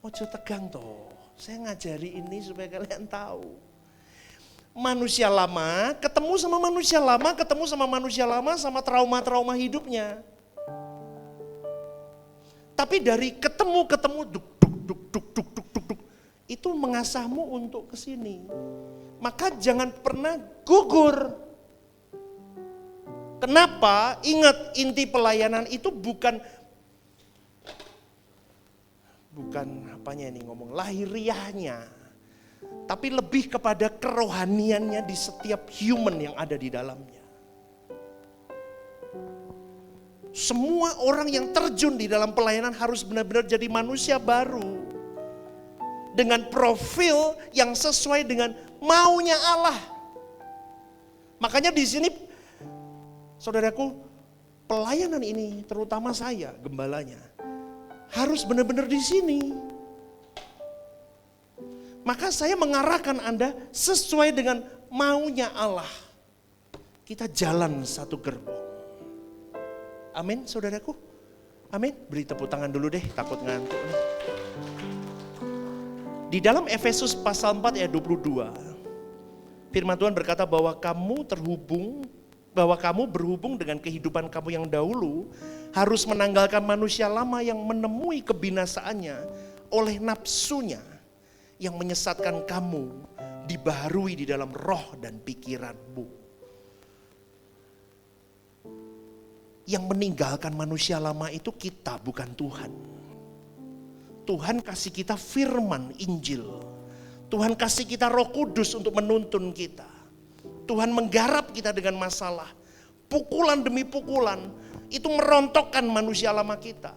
Ojo tegang toh. Saya ngajari ini supaya kalian tahu. Manusia lama ketemu sama manusia lama, ketemu sama manusia lama sama trauma-trauma hidupnya. Tapi dari ketemu duk itu mengasahmu untuk kesini. Maka jangan pernah gugur. Kenapa? Ingat, inti pelayanan itu bukan apanya ini ngomong, lahiriahnya. Tapi lebih kepada kerohaniannya di setiap human yang ada di dalamnya. Semua orang yang terjun di dalam pelayanan harus benar-benar jadi manusia baru. Dengan profil yang sesuai dengan maunya Allah. Makanya di sini, saudaraku, pelayanan ini terutama saya, gembalanya, harus benar-benar di sini. Maka saya mengarahkan Anda sesuai dengan maunya Allah. Kita jalan satu gerbong. Amin, saudaraku. Amin. Beri tepuk tangan dulu deh, takut ngantuk. Di dalam Efesus pasal 4 ayat 22, firman Tuhan berkata bahwa kamu berhubung dengan kehidupan kamu yang dahulu, harus menanggalkan manusia lama yang menemui kebinasaannya oleh nafsunya yang menyesatkan kamu, dibaharui di dalam roh dan pikiranmu. Yang meninggalkan manusia lama itu kita, bukan Tuhan. Tuhan kasih kita firman Injil. Tuhan kasih kita Roh Kudus untuk menuntun kita. Tuhan menggarap kita dengan masalah. Pukulan demi pukulan itu merontokkan manusia lama kita.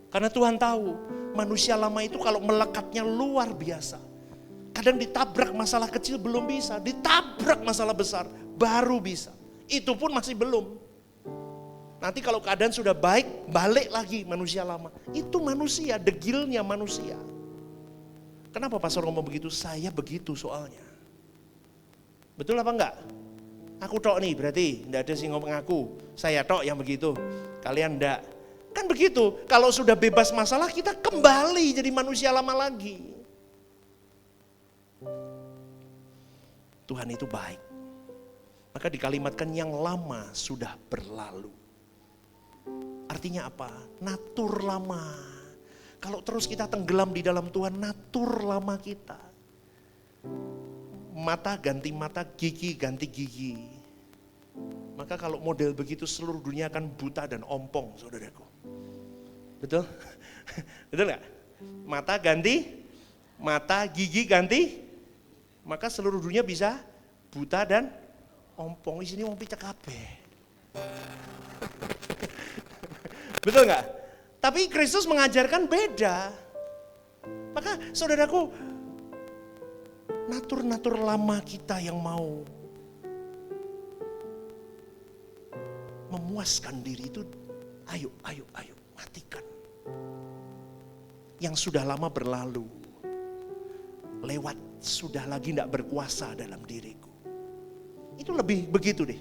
Karena Tuhan tahu manusia lama itu kalau melekatnya luar biasa. Kadang ditabrak masalah kecil belum bisa, ditabrak masalah besar baru bisa. Itu pun masih belum. Nanti kalau keadaan sudah baik, balik lagi manusia lama. Itu manusia, degilnya manusia. Kenapa pastor ngomong begitu? Saya begitu soalnya. Betul apa enggak? Aku tok nih, berarti enggak ada sih ngomong aku. Saya tok yang begitu, kalian enggak. Kan begitu, kalau sudah bebas masalah kita kembali jadi manusia lama lagi. Tuhan itu baik. Maka dikalimatkan yang lama sudah berlalu. Artinya apa? Natur lama. Kalau terus kita tenggelam di dalam Tuhan, natur lama kita. Mata ganti mata, gigi ganti gigi. Maka kalau model begitu seluruh dunia akan buta dan ompong, saudaraku. Betul? Betul gak? Mata ganti, mata gigi ganti, maka seluruh dunia bisa buta dan ompong. Di sini mau picak kabeh. Betul gak? Tapi Kristus mengajarkan beda. Maka saudaraku, natur-natur lama kita yang mau memuaskan diri itu, ayo matikan. Yang sudah lama berlalu. lewat, sudah lagi tidak berkuasa dalam diriku. Itu lebih begitu deh.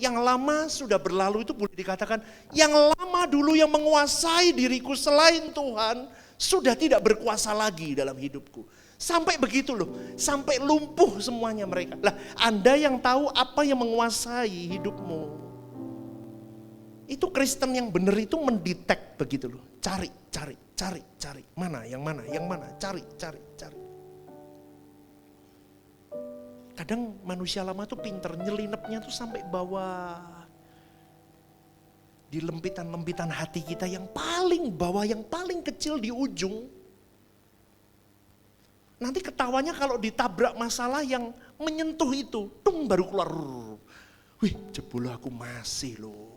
Yang lama sudah berlalu itu boleh dikatakan, yang lama dulu yang menguasai diriku selain Tuhan, sudah tidak berkuasa lagi dalam hidupku. Sampai begitu loh, sampai lumpuh semuanya mereka. Lah, Anda yang tahu apa yang menguasai hidupmu. Itu Kristen yang benar itu mendetek begitu loh. Cari. Mana, yang mana, cari. Kadang manusia lama tuh pinter, nyelinapnya tuh sampai bawah. Di lempitan-lempitan hati kita yang paling bawah, yang paling kecil di ujung. Nanti ketawanya kalau ditabrak masalah yang menyentuh itu, tung baru keluar. Wih, jebul aku masih loh.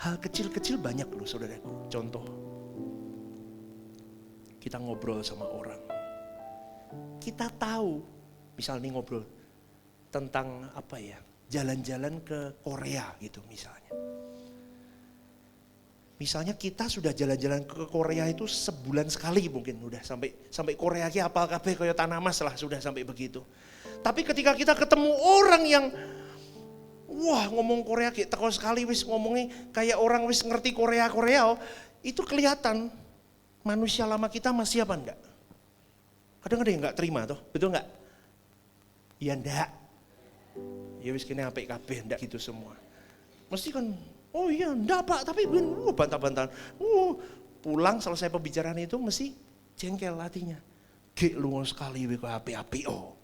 Hal kecil-kecil banyak loh saudaraku. Contoh, kita ngobrol sama orang. Kita tahu, misalnya ngobrol tentang apa ya, jalan-jalan ke Korea gitu misalnya. Misalnya kita sudah jalan-jalan ke Korea itu sebulan sekali mungkin udah sampai Korea ki apal kabeh kaya tanah mas lah sudah sampai begitu. Tapi ketika kita ketemu orang yang wah ngomong Korea kayak teko sekali wis ngomongnya kayak orang wis ngerti Korea itu kelihatan manusia lama kita masih apa enggak? Kadang ada yang enggak terima toh, betul enggak? Ya enggak. Ya wis kene apik kabeh ndak gitu semua. Mesti kan oh iya enggak Pak, tapi bantah-bantahan. Pulang selesai pembicaraan itu mesti jengkel hatinya. Gek lu sekali we kok apik-apik oh.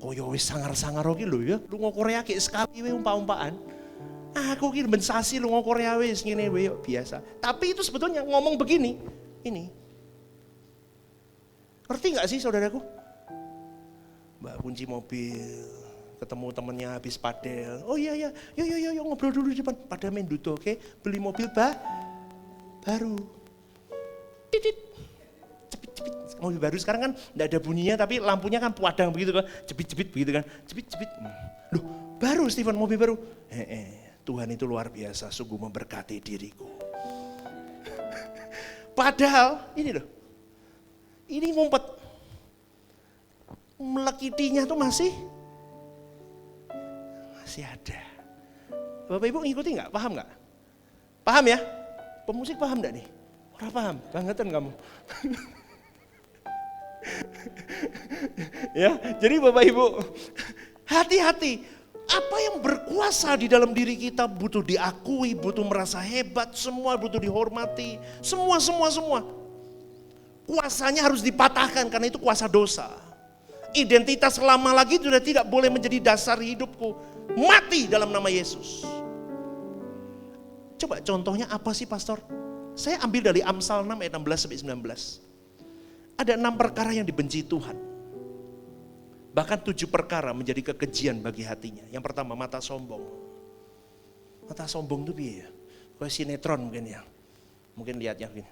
Koyo wis sangar-sangar iki lho ya, lunga Korea gek sekali we umpa-umpaan. Aku ki ben sasi lunga Korea wis ngene we biasa. Tapi itu sebetulnya ngomong begini, ini. Ngerti enggak sih saudaraku? Mbak kunci mobil, ketemu temennya habis padel. Oh iya, yuk ngobrol dulu di depan. Pada main dudo, oke? Beli mobil baru. Titit. Cepit. Mobil baru sekarang kan enggak ada bunyinya tapi lampunya kan puadang begitu kan. Cepit begitu kan. Cepit. Loh, baru Steven mobil baru. Tuhan itu luar biasa, sungguh memberkati diriku. Padahal ini loh. Ini ngumpet. Melekitinya tuh masih ada. Bapak Ibu ngikuti nggak? Paham nggak? Paham ya? Pemusik paham nggak nih? Orang paham, bangetan kamu. Ya, jadi Bapak Ibu hati-hati. Apa yang berkuasa di dalam diri kita butuh diakui, butuh merasa hebat, semua butuh dihormati, semua. Kuasanya harus dipatahkan karena itu kuasa dosa. Identitas lama lagi sudah tidak boleh menjadi dasar hidupku. Mati dalam nama Yesus. Coba contohnya apa sih pastor? Saya ambil dari Amsal 6 ayat 16 sampai 19. Ada 6 perkara yang dibenci Tuhan. Bahkan 7 perkara menjadi kekejian bagi hatinya. Yang pertama mata sombong. Mata sombong itu piye ya? Kayak sinetron mungkin ya. Mungkin lihatnya begini.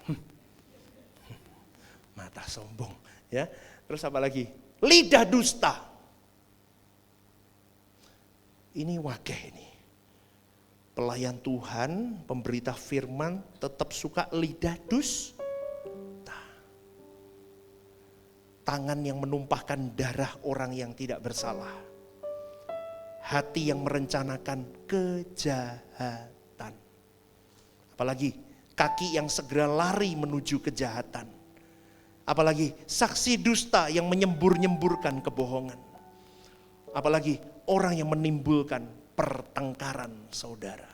Mata sombong ya. Terus apa lagi? Lidah dusta. Ini wakeh ini. Pelayan Tuhan, pemberita firman tetap suka lidah dusta. Tangan yang menumpahkan darah orang yang tidak bersalah. Hati yang merencanakan kejahatan. Apalagi kaki yang segera lari menuju kejahatan. Apalagi saksi dusta yang menyembur-nyemburkan kebohongan. Apalagi orang yang menimbulkan pertengkaran saudara.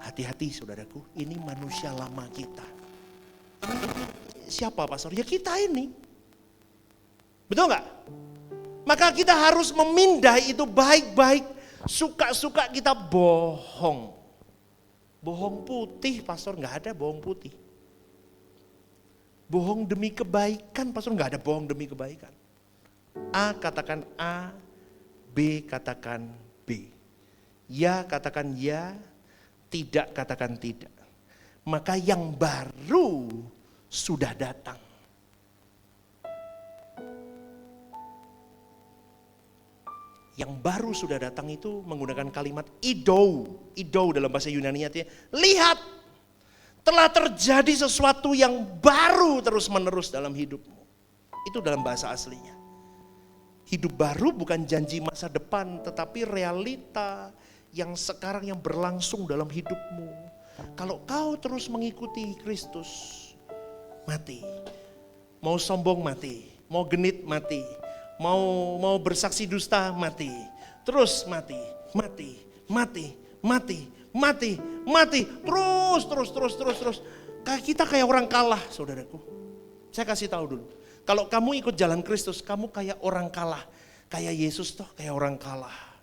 Hati-hati saudaraku, ini manusia lama kita. Siapa pastor? Ya kita ini. Betul gak? Maka kita harus memindah itu baik-baik. Suka-suka kita bohong. Bohong putih pastor, gak ada bohong putih. Bohong demi kebaikan, pastor nggak ada bohong demi kebaikan. A katakan A, B katakan B. Ya katakan ya, tidak katakan tidak. Maka yang baru sudah datang. Yang baru sudah datang itu menggunakan kalimat idou. Idou dalam bahasa Yunani artinya lihat. Telah terjadi sesuatu yang baru terus-menerus dalam hidupmu. Itu dalam bahasa aslinya. Hidup baru bukan janji masa depan, tetapi realita yang sekarang yang berlangsung dalam hidupmu. Kalau kau terus mengikuti Kristus, mati. Mau sombong mati, mau genit mati, mau bersaksi dusta mati. Terus mati. Terus. Kita kayak orang kalah, saudaraku. Saya kasih tahu dulu. Kalau kamu ikut jalan Kristus, kamu kayak orang kalah. Kayak Yesus toh kayak orang kalah.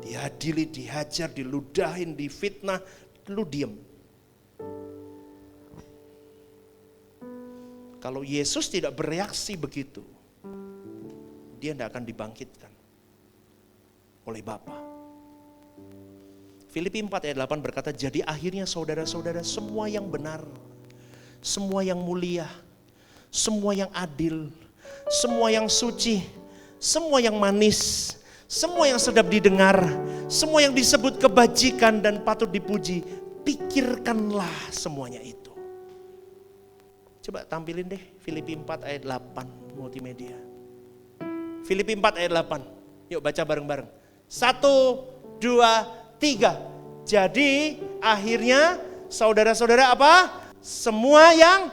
Diadili, dihajar, diludahin, difitnah, lu diem. Kalau Yesus tidak bereaksi begitu, dia tidak akan dibangkitkan oleh Bapa. Filipi 4 ayat 8 berkata, jadi akhirnya saudara-saudara, semua yang benar, semua yang mulia, semua yang adil, semua yang suci, semua yang manis, semua yang sedap didengar, semua yang disebut kebajikan dan patut dipuji, pikirkanlah semuanya itu. Coba tampilin deh Filipi 4 ayat 8 multimedia. Filipi 4 ayat 8. Yuk baca bareng-bareng. 1, 2, 3. Jadi akhirnya saudara-saudara apa? Semua yang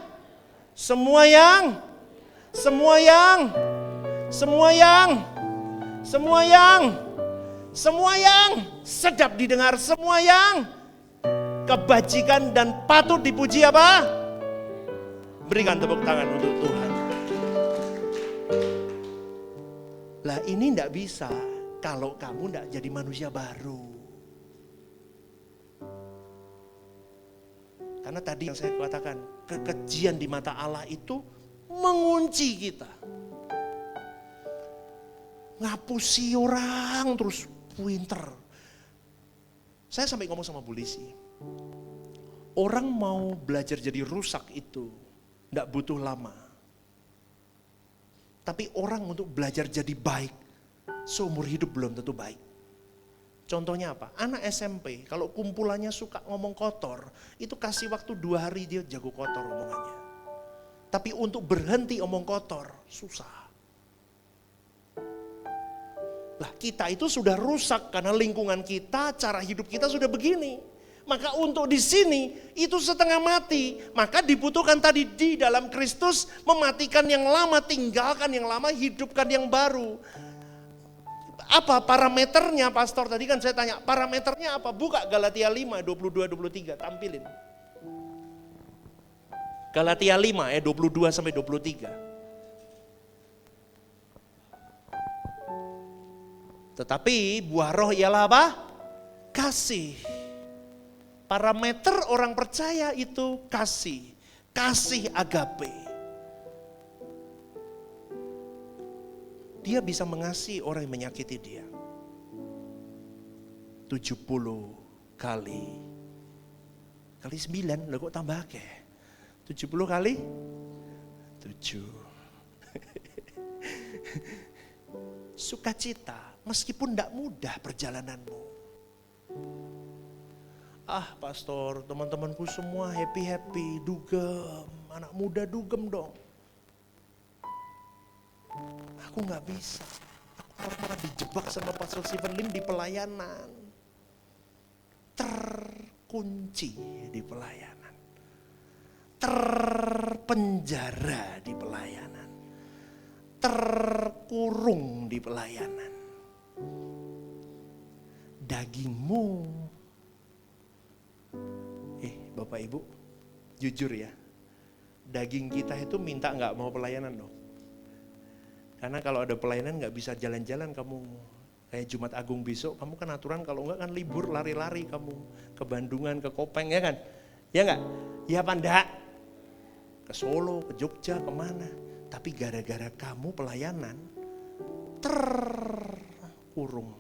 sedap didengar, semua yang kebajikan dan patut dipuji apa? Berikan tepuk tangan untuk Tuhan. Lah ini enggak bisa kalau kamu enggak jadi manusia baru. Karena tadi yang saya katakan, kekejian di mata Allah itu mengunci kita. Ngapusi orang terus pinter. Saya sampai ngomong sama polisi. Orang mau belajar jadi rusak itu enggak butuh lama. Tapi orang untuk belajar jadi baik, seumur hidup belum tentu baik. Contohnya apa? Anak SMP, kalau kumpulannya suka ngomong kotor, itu kasih waktu 2 hari dia jago kotor omongannya. Tapi untuk berhenti omong kotor, susah. Lah kita itu sudah rusak karena lingkungan kita, cara hidup kita sudah begini. Maka untuk di sini itu setengah mati. Maka dibutuhkan tadi di dalam Kristus mematikan yang lama, tinggalkan yang lama, hidupkan yang baru. Apa parameternya pastor? Tadi kan saya tanya, parameternya apa? Buka Galatia 5, 22-23, tampilin. Galatia 5 ayat 22 sampai 23. Tetapi buah roh ialah apa? Kasih. Parameter orang percaya itu kasih. Kasih agape. Dia bisa mengasihi orang yang menyakiti dia. 70 kali 9, lah kok tambah ke? 70 kali 7. Sukacita, meskipun tidak mudah perjalananmu. Ah pastor, teman-temanku semua happy-happy, dugem. Anak muda dugem dong. Aku gak bisa. Aku pernah dijebak sama Pastor Stephen Lim di pelayanan. Terkunci di pelayanan. Terpenjara di pelayanan. Terkurung di pelayanan. Dagingmu. Bapak Ibu, jujur ya. Daging kita itu minta gak mau pelayanan dong. Karena kalau ada pelayanan gak bisa jalan-jalan kamu. Kayak Jumat Agung besok, kamu kan aturan kalau enggak kan libur lari-lari kamu. Ke Bandungan, ke Kopeng ya kan? Ya enggak? Ya apa enggak? Ke Solo, ke Jogja, kemana. Tapi gara-gara kamu pelayanan, terkurung,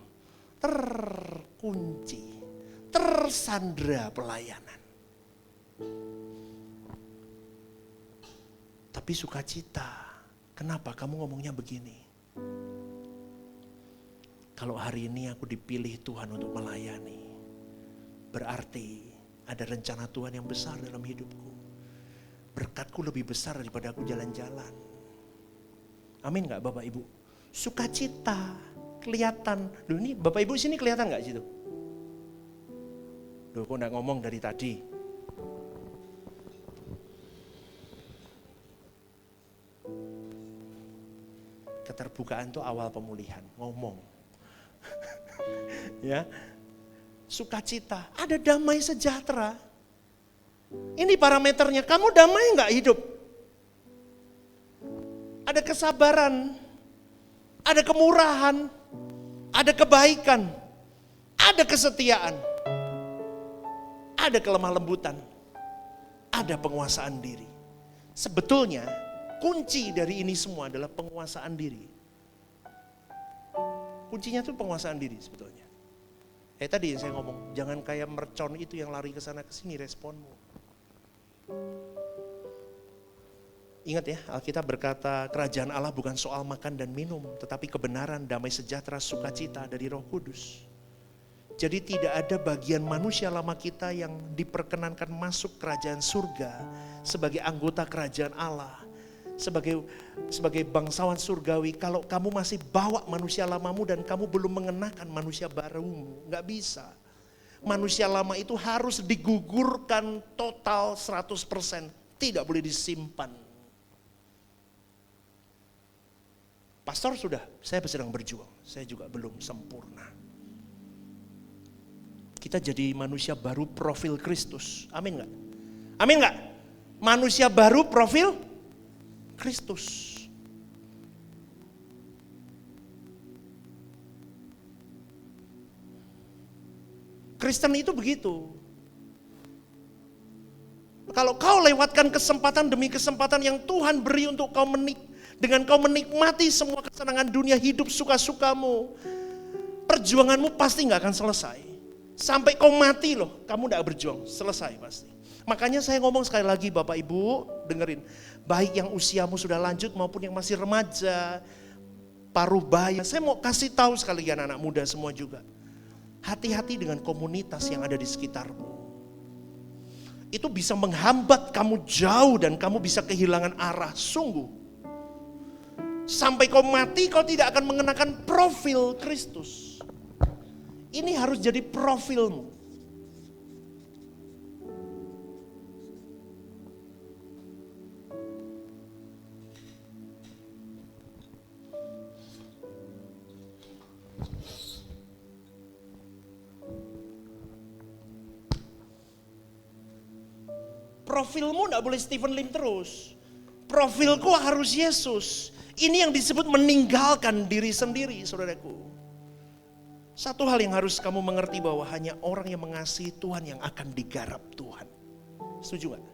terkunci, tersandra pelayanan. Tapi sukacita. Kenapa kamu ngomongnya begini? Kalau hari ini aku dipilih Tuhan untuk melayani, berarti ada rencana Tuhan yang besar dalam hidupku. Berkatku lebih besar daripada aku jalan-jalan. Amin gak Bapak Ibu? Sukacita, kelihatan. Loh ini Bapak Ibu sini kelihatan gak situ? Loh kok gak ngomong dari tadi? Keterbukaan itu awal pemulihan, ngomong. Ya, sukacita, ada damai sejahtera. Ini parameternya, kamu damai nggak hidup? Ada kesabaran, ada kemurahan, ada kebaikan, ada kesetiaan, ada kelemah lembutan, ada penguasaan diri. Sebetulnya kunci dari ini semua adalah penguasaan diri. Kuncinya tuh penguasaan diri sebetulnya. Tadi yang saya ngomong, jangan kayak mercon itu yang lari ke sana ke sini responmu. Ingat ya, Alkitab berkata kerajaan Allah bukan soal makan dan minum, tetapi kebenaran, damai sejahtera, sukacita dari Roh Kudus. Jadi tidak ada bagian manusia lama kita yang diperkenankan masuk kerajaan surga sebagai anggota kerajaan Allah. Sebagai bangsawan surgawi, kalau kamu masih bawa manusia lamamu dan kamu belum mengenakan manusia barumu, gak bisa. Manusia lama itu harus digugurkan total 100%, tidak boleh disimpan. Pastor sudah, saya sedang berjuang, saya juga belum sempurna. Kita jadi manusia baru profil Kristus, amin gak? Amin gak? Manusia baru profil Kristus. Kristen itu begitu. Kalau kau lewatkan kesempatan demi kesempatan yang Tuhan beri untuk kau dengan kau menikmati semua kesenangan dunia hidup suka-sukamu, perjuanganmu pasti gak akan selesai. Sampai kau mati loh, kamu gak berjuang, selesai pasti. Makanya saya ngomong sekali lagi Bapak Ibu, dengerin. Baik yang usiamu sudah lanjut maupun yang masih remaja, paruh baya. Saya mau kasih tahu sekalian anak muda semua juga. Hati-hati dengan komunitas yang ada di sekitarmu. Itu bisa menghambat kamu jauh dan kamu bisa kehilangan arah, sungguh. Sampai kau mati kau tidak akan mengenakan profil Kristus. Ini harus jadi profilmu. Profilmu gak boleh Stephen Lim terus. Profilku harus Yesus. Ini yang disebut meninggalkan diri sendiri, saudaraku. Satu hal yang harus kamu mengerti bahwa hanya orang yang mengasihi Tuhan yang akan digarap Tuhan. Setuju gak?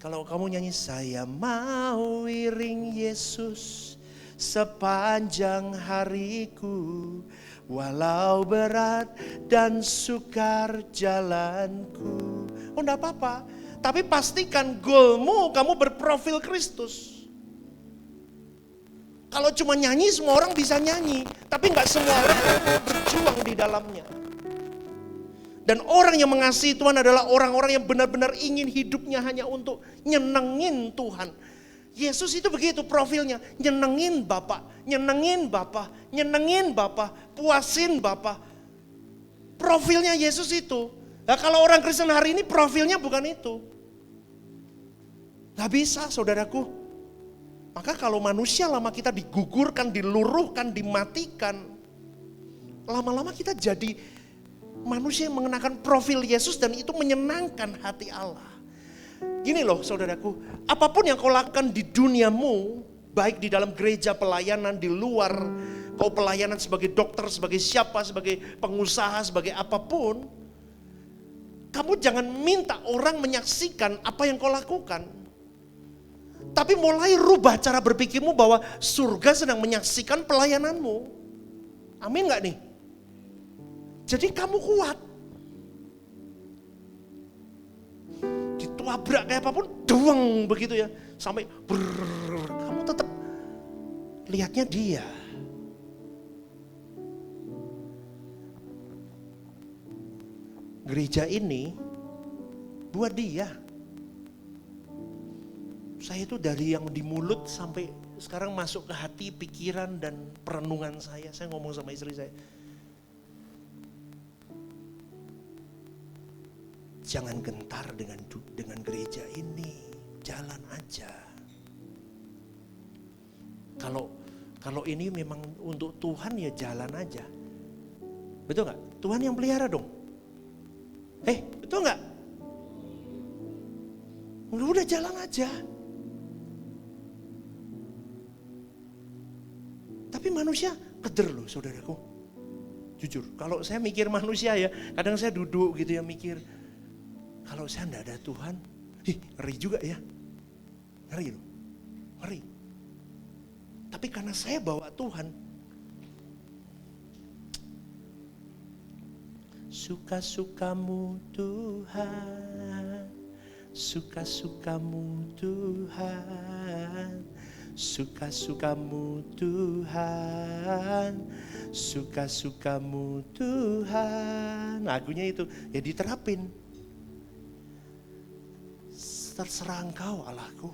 Kalau kamu nyanyi, saya mau iring Yesus sepanjang hariku, walau berat dan sukar jalanku. Oh enggak apa-apa, tapi pastikan goalmu kamu berprofil Kristus. Kalau cuma nyanyi semua orang bisa nyanyi, tapi enggak semua orang berjuang di dalamnya. Dan orang yang mengasihi Tuhan adalah orang-orang yang benar-benar ingin hidupnya hanya untuk nyenengin Tuhan. Yesus itu begitu profilnya, nyenengin Bapa, nyenengin Bapa, nyenengin Bapa, puasin Bapa. Profilnya Yesus itu. Nah, kalau orang Kristen hari ini profilnya bukan itu. Gak bisa saudaraku. Maka kalau manusia lama kita digugurkan, diluruhkan, dimatikan, lama-lama kita jadi manusia yang mengenakan profil Yesus dan itu menyenangkan hati Allah. Gini loh saudaraku, apapun yang kau lakukan di duniamu, baik di dalam gereja pelayanan, di luar, kau pelayanan sebagai dokter, sebagai siapa, sebagai pengusaha, sebagai apapun, kamu jangan minta orang menyaksikan apa yang kau lakukan. Tapi mulai rubah cara berpikirmu bahwa surga sedang menyaksikan pelayananmu. Amin gak nih? Jadi kamu kuat. Dituabrak kayak apapun, duang begitu ya. Sampai kamu tetap lihatnya dia. . 1 gereja ini buat dia. Saya itu dari yang di mulut sampai sekarang masuk ke hati, pikiran dan perenungan saya. Saya ngomong sama istri saya, jangan gentar dengan gereja ini, jalan aja. Kalau ini memang untuk Tuhan ya jalan aja. Betul nggak? Tuhan yang pelihara dong. Betul nggak? Udah jalan aja. Tapi manusia keder loh saudaraku. Jujur, kalau saya mikir manusia ya, kadang saya duduk gitu ya mikir, kalau saya enggak ada Tuhan, ngeri juga ya. Ngeri loh, ngeri. Tapi karena saya bawa Tuhan, suka-sukamu Tuhan, suka-sukamu Tuhan, suka-sukamu Tuhan, suka-sukamu Tuhan. Lagunya itu ya diterapin. Terserah Engkau Allahku.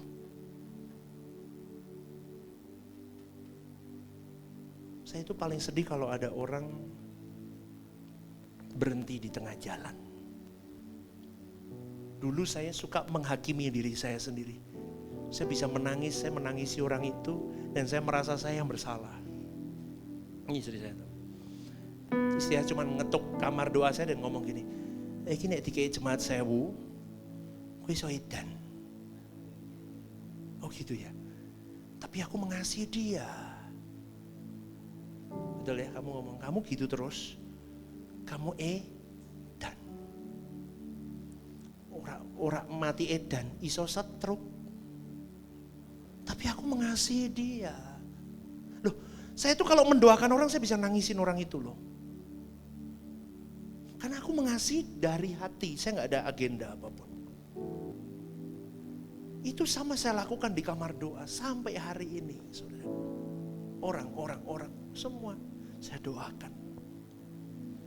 Saya itu paling sedih kalau ada orang berhenti di tengah jalan. Dulu saya suka menghakimi diri saya sendiri. Saya bisa menangis, saya menangisi orang itu, dan saya merasa saya yang bersalah. Ini istri saya. Istri saya cuma ngetuk kamar doa saya dan ngomong gini, ini dikei jemaat sewu, gue iso edan. Oh gitu ya. Tapi aku mengasihi dia. Betul ya, kamu ngomong, kamu gitu terus. Kamu edan. Ora mati edan, iso setruk. Tapi aku mengasihi dia. Loh, saya tuh kalau mendoakan orang saya bisa nangisin orang itu loh. Karena aku mengasihi dari hati, saya gak ada agenda apapun. Itu sama saya lakukan di kamar doa sampai hari ini, saudara. Orang, semua saya doakan.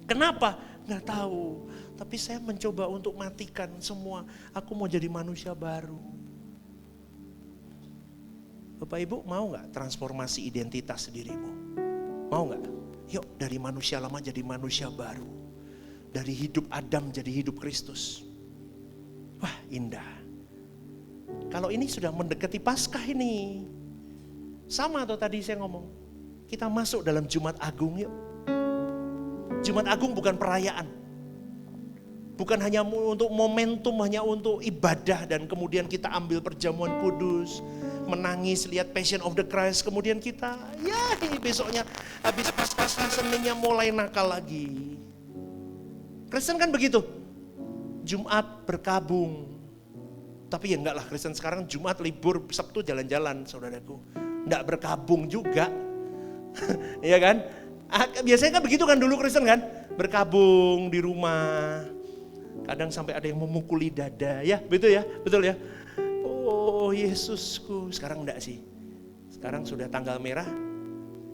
Kenapa? Gak tahu. Tapi saya mencoba untuk matikan semua. Aku mau jadi manusia baru. Bapak Ibu mau gak transformasi identitas dirimu? Mau gak? Yuk dari manusia lama jadi manusia baru. Dari hidup Adam jadi hidup Kristus. Wah indah. Kalau ini sudah mendekati Paskah ini. Sama atau tadi saya ngomong. Kita masuk dalam Jumat Agung yuk. Jumat Agung bukan perayaan. Bukan hanya untuk momentum, hanya untuk ibadah. Dan kemudian kita ambil perjamuan kudus. Menangis, lihat Passion of the Christ. Kemudian kita, ini besoknya habis Paskah Seninnya mulai nakal lagi. Kristen kan begitu. Jumat berkabung. Tapi ya enggak lah, Kristen sekarang Jumat libur, Sabtu jalan-jalan saudaraku. Enggak berkabung juga. Iya kan? Biasanya kan begitu kan dulu Kristen kan? Berkabung di rumah. Kadang sampai ada yang memukuli dada. Ya betul ya. Oh Yesusku. Sekarang enggak sih. Sekarang sudah tanggal merah.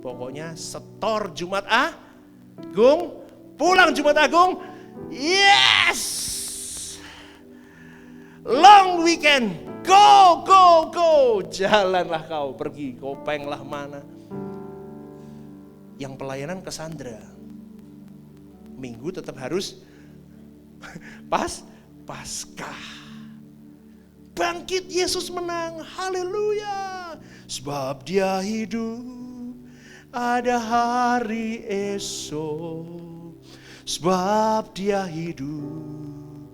Pokoknya setor Jumat Agung. Pulang Jumat Agung. Yes! Long weekend. Go. Jalanlah kau pergi. Kopenglah mana. Yang pelayanan ke Sandra. Minggu tetap harus Paskah. Bangkit Yesus menang. Haleluya. Sebab dia hidup. Ada hari esok. Sebab dia hidup.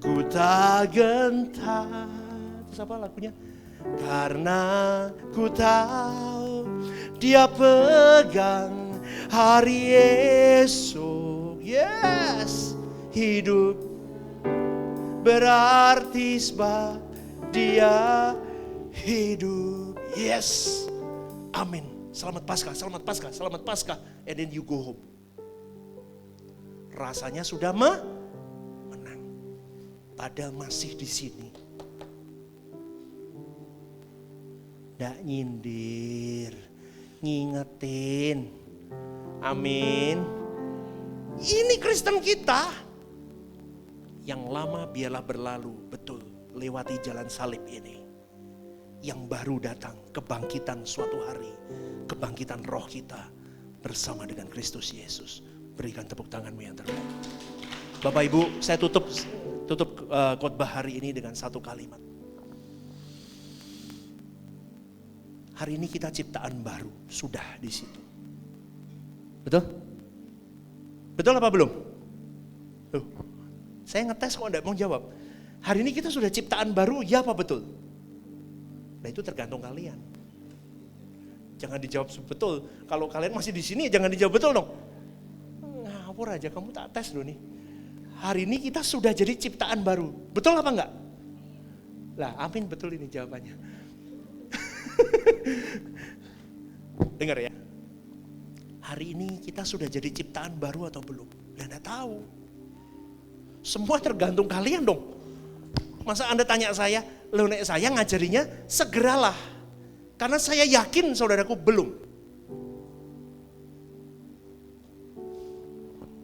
Ku tak gentar. Terus apa lagunya? Karena ku tahu dia pegang hari esok. Yes. Hidup berarti sebab dia hidup. Yes. Amin. Selamat Paskah. And then you go home. Rasanya sudah menang. Padahal masih di sini. Nggak nyindir, ngingetin. Amin. Ini Kristen kita. Yang lama biarlah berlalu, betul, lewati jalan salib ini. Yang baru datang, kebangkitan suatu hari, kebangkitan roh kita bersama dengan Kristus Yesus. Berikan tepuk tanganmu yang terbaik. Bapak Ibu, saya tutup khotbah hari ini dengan satu kalimat. Hari ini kita ciptaan baru, sudah di situ. Betul? Betul apa belum? Tuh, saya ngetes kok enggak mau jawab. Hari ini kita sudah ciptaan baru, ya apa betul? Nah itu tergantung kalian. Jangan dijawab betul. Kalau kalian masih di sini, jangan dijawab betul dong. Ngawur aja, kamu tak tes loh nih. Hari ini kita sudah jadi ciptaan baru. Betul apa enggak? Lah, amin, betul ini jawabannya. Dengar ya. Hari ini kita sudah jadi ciptaan baru atau belum? Ya enggak tahu. Semua tergantung kalian dong. Masa Anda tanya saya, loh nek saya ngajarinya segeralah. Karena saya yakin saudaraku belum.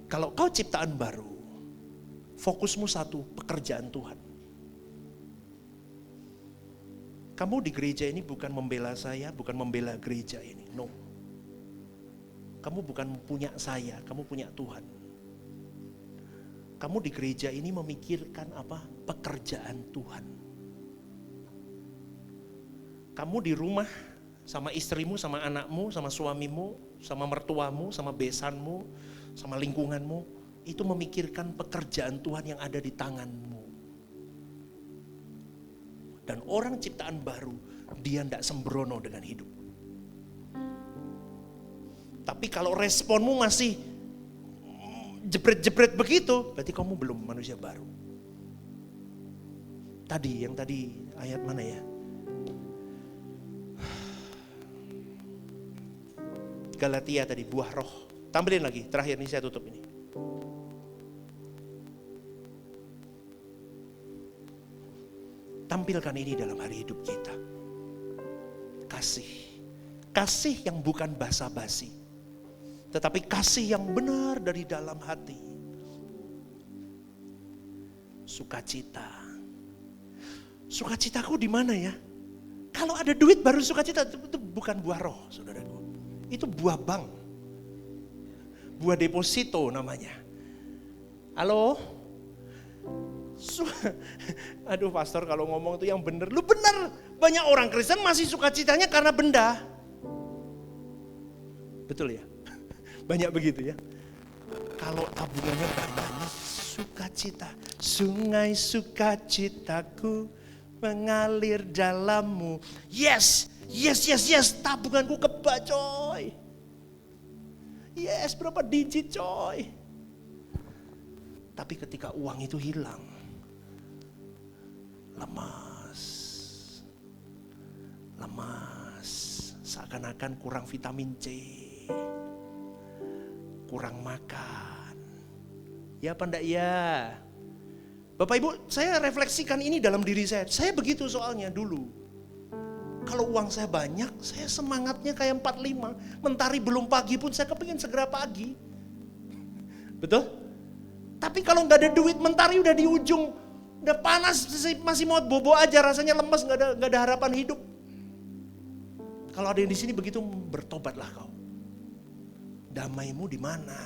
Kalau kau ciptaan baru, fokusmu satu, pekerjaan Tuhan. Kamu di gereja ini bukan membela saya, bukan membela gereja ini. No. Kamu bukan punya saya, kamu punya Tuhan. Kamu di gereja ini memikirkan apa? Pekerjaan Tuhan. Kamu di rumah sama istrimu, sama anakmu, sama suamimu, sama mertuamu, sama besanmu, sama lingkunganmu, itu memikirkan pekerjaan Tuhan yang ada di tanganmu. Dan orang ciptaan baru, dia tidak sembrono dengan hidup. Tapi kalau responmu masih jebret-jebret begitu, berarti kamu belum manusia baru. Yang tadi ayat mana ya? Galatia tadi, buah roh. Tampilin lagi, terakhir nih saya tutup ini. Tampilkan ini dalam hari hidup kita. Kasih. Kasih yang bukan basa-basi. Tetapi kasih yang benar dari dalam hati. Sukacita. Sukacitaku di mana ya? Kalau ada duit baru sukacita, itu bukan buah roh, saudaraku. Itu buah bank. Buah deposito namanya. Halo? Aduh pastor kalau ngomong itu yang benar. Lu benar, banyak orang Kristen masih sukacitanya karena benda. Betul ya? Banyak begitu ya. Kalau tabungannya banyak, sukacita. Sungai sukacitaku mengalir dalammu. Yes, tabunganku kebak coy. Yes, berapa digit coy. Tapi ketika uang itu hilang, lemas, seakan-akan kurang vitamin C, kurang makan. Ya apa enggak ya? Bapak Ibu, saya refleksikan ini dalam diri saya. Saya begitu soalnya dulu. Kalau uang saya banyak, saya semangatnya kayak 45. Mentari belum pagi pun saya kepingin segera pagi. Betul? Tapi kalau nggak ada duit, mentari udah di ujung, udah panas, masih mau bobo aja, rasanya lemes, nggak ada harapan hidup. Kalau ada yang di sini begitu, bertobatlah kau. Damaimu di mana?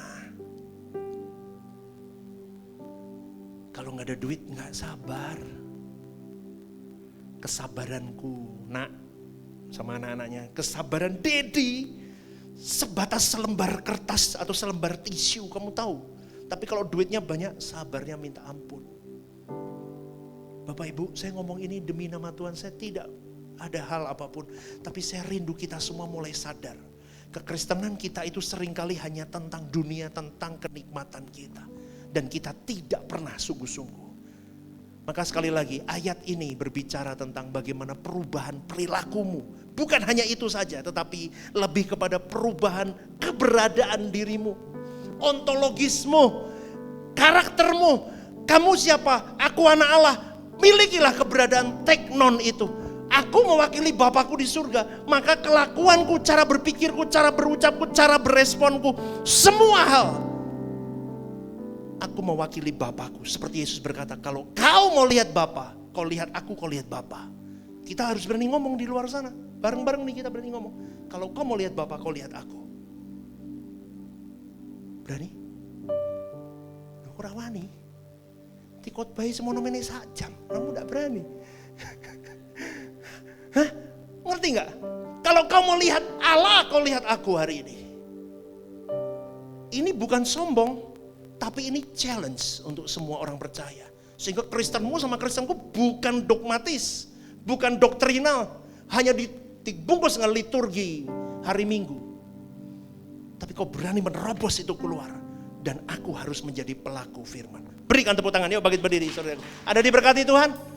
Kalau nggak ada duit, nggak sabar. Kesabaranku, nak, sama anak-anaknya, kesabaran Dedi, sebatas selembar kertas atau selembar tisu, kamu tahu. Tapi kalau duitnya banyak, sabarnya minta ampun. Bapak Ibu, saya ngomong ini demi nama Tuhan, saya tidak ada hal apapun. Tapi saya rindu kita semua mulai sadar. Kekristenan kita itu seringkali hanya tentang dunia, tentang kenikmatan kita. Dan kita tidak pernah sungguh-sungguh. Maka sekali lagi, ayat ini berbicara tentang bagaimana perubahan perilakumu. Bukan hanya itu saja, tetapi lebih kepada perubahan keberadaan dirimu. Ontologismu, karaktermu, kamu siapa? Aku anak Allah. Milikilah keberadaan teknon itu. Aku mewakili Bapakku di surga. Maka kelakuanku, cara berpikirku, cara berucapku, cara beresponku, semua hal Aku mewakili Bapakku. Seperti Yesus berkata, kalau kau mau lihat Bapa, kau lihat aku, kau lihat Bapa. Kita harus berani ngomong di luar sana. Bareng-bareng nih kita berani ngomong. Kalau kau mau lihat Bapa, kau lihat aku. Berani? Aku rawani. Tikot bayi semono meneh sajam, kamu tidak berani. Hah? Ngerti nggak? Kalau kau mau lihat Allah, kau lihat aku hari ini. Ini bukan sombong, tapi ini challenge untuk semua orang percaya. Sehingga Kristenmu sama Kristenku bukan dogmatis, bukan doktrinal, hanya dibungkus dengan liturgi hari Minggu. Tapi kau berani menerobos itu keluar. Dan aku harus menjadi pelaku firman. Berikan tepuk tangan, yuk bangkit berdiri saudara. Ada diberkati Tuhan?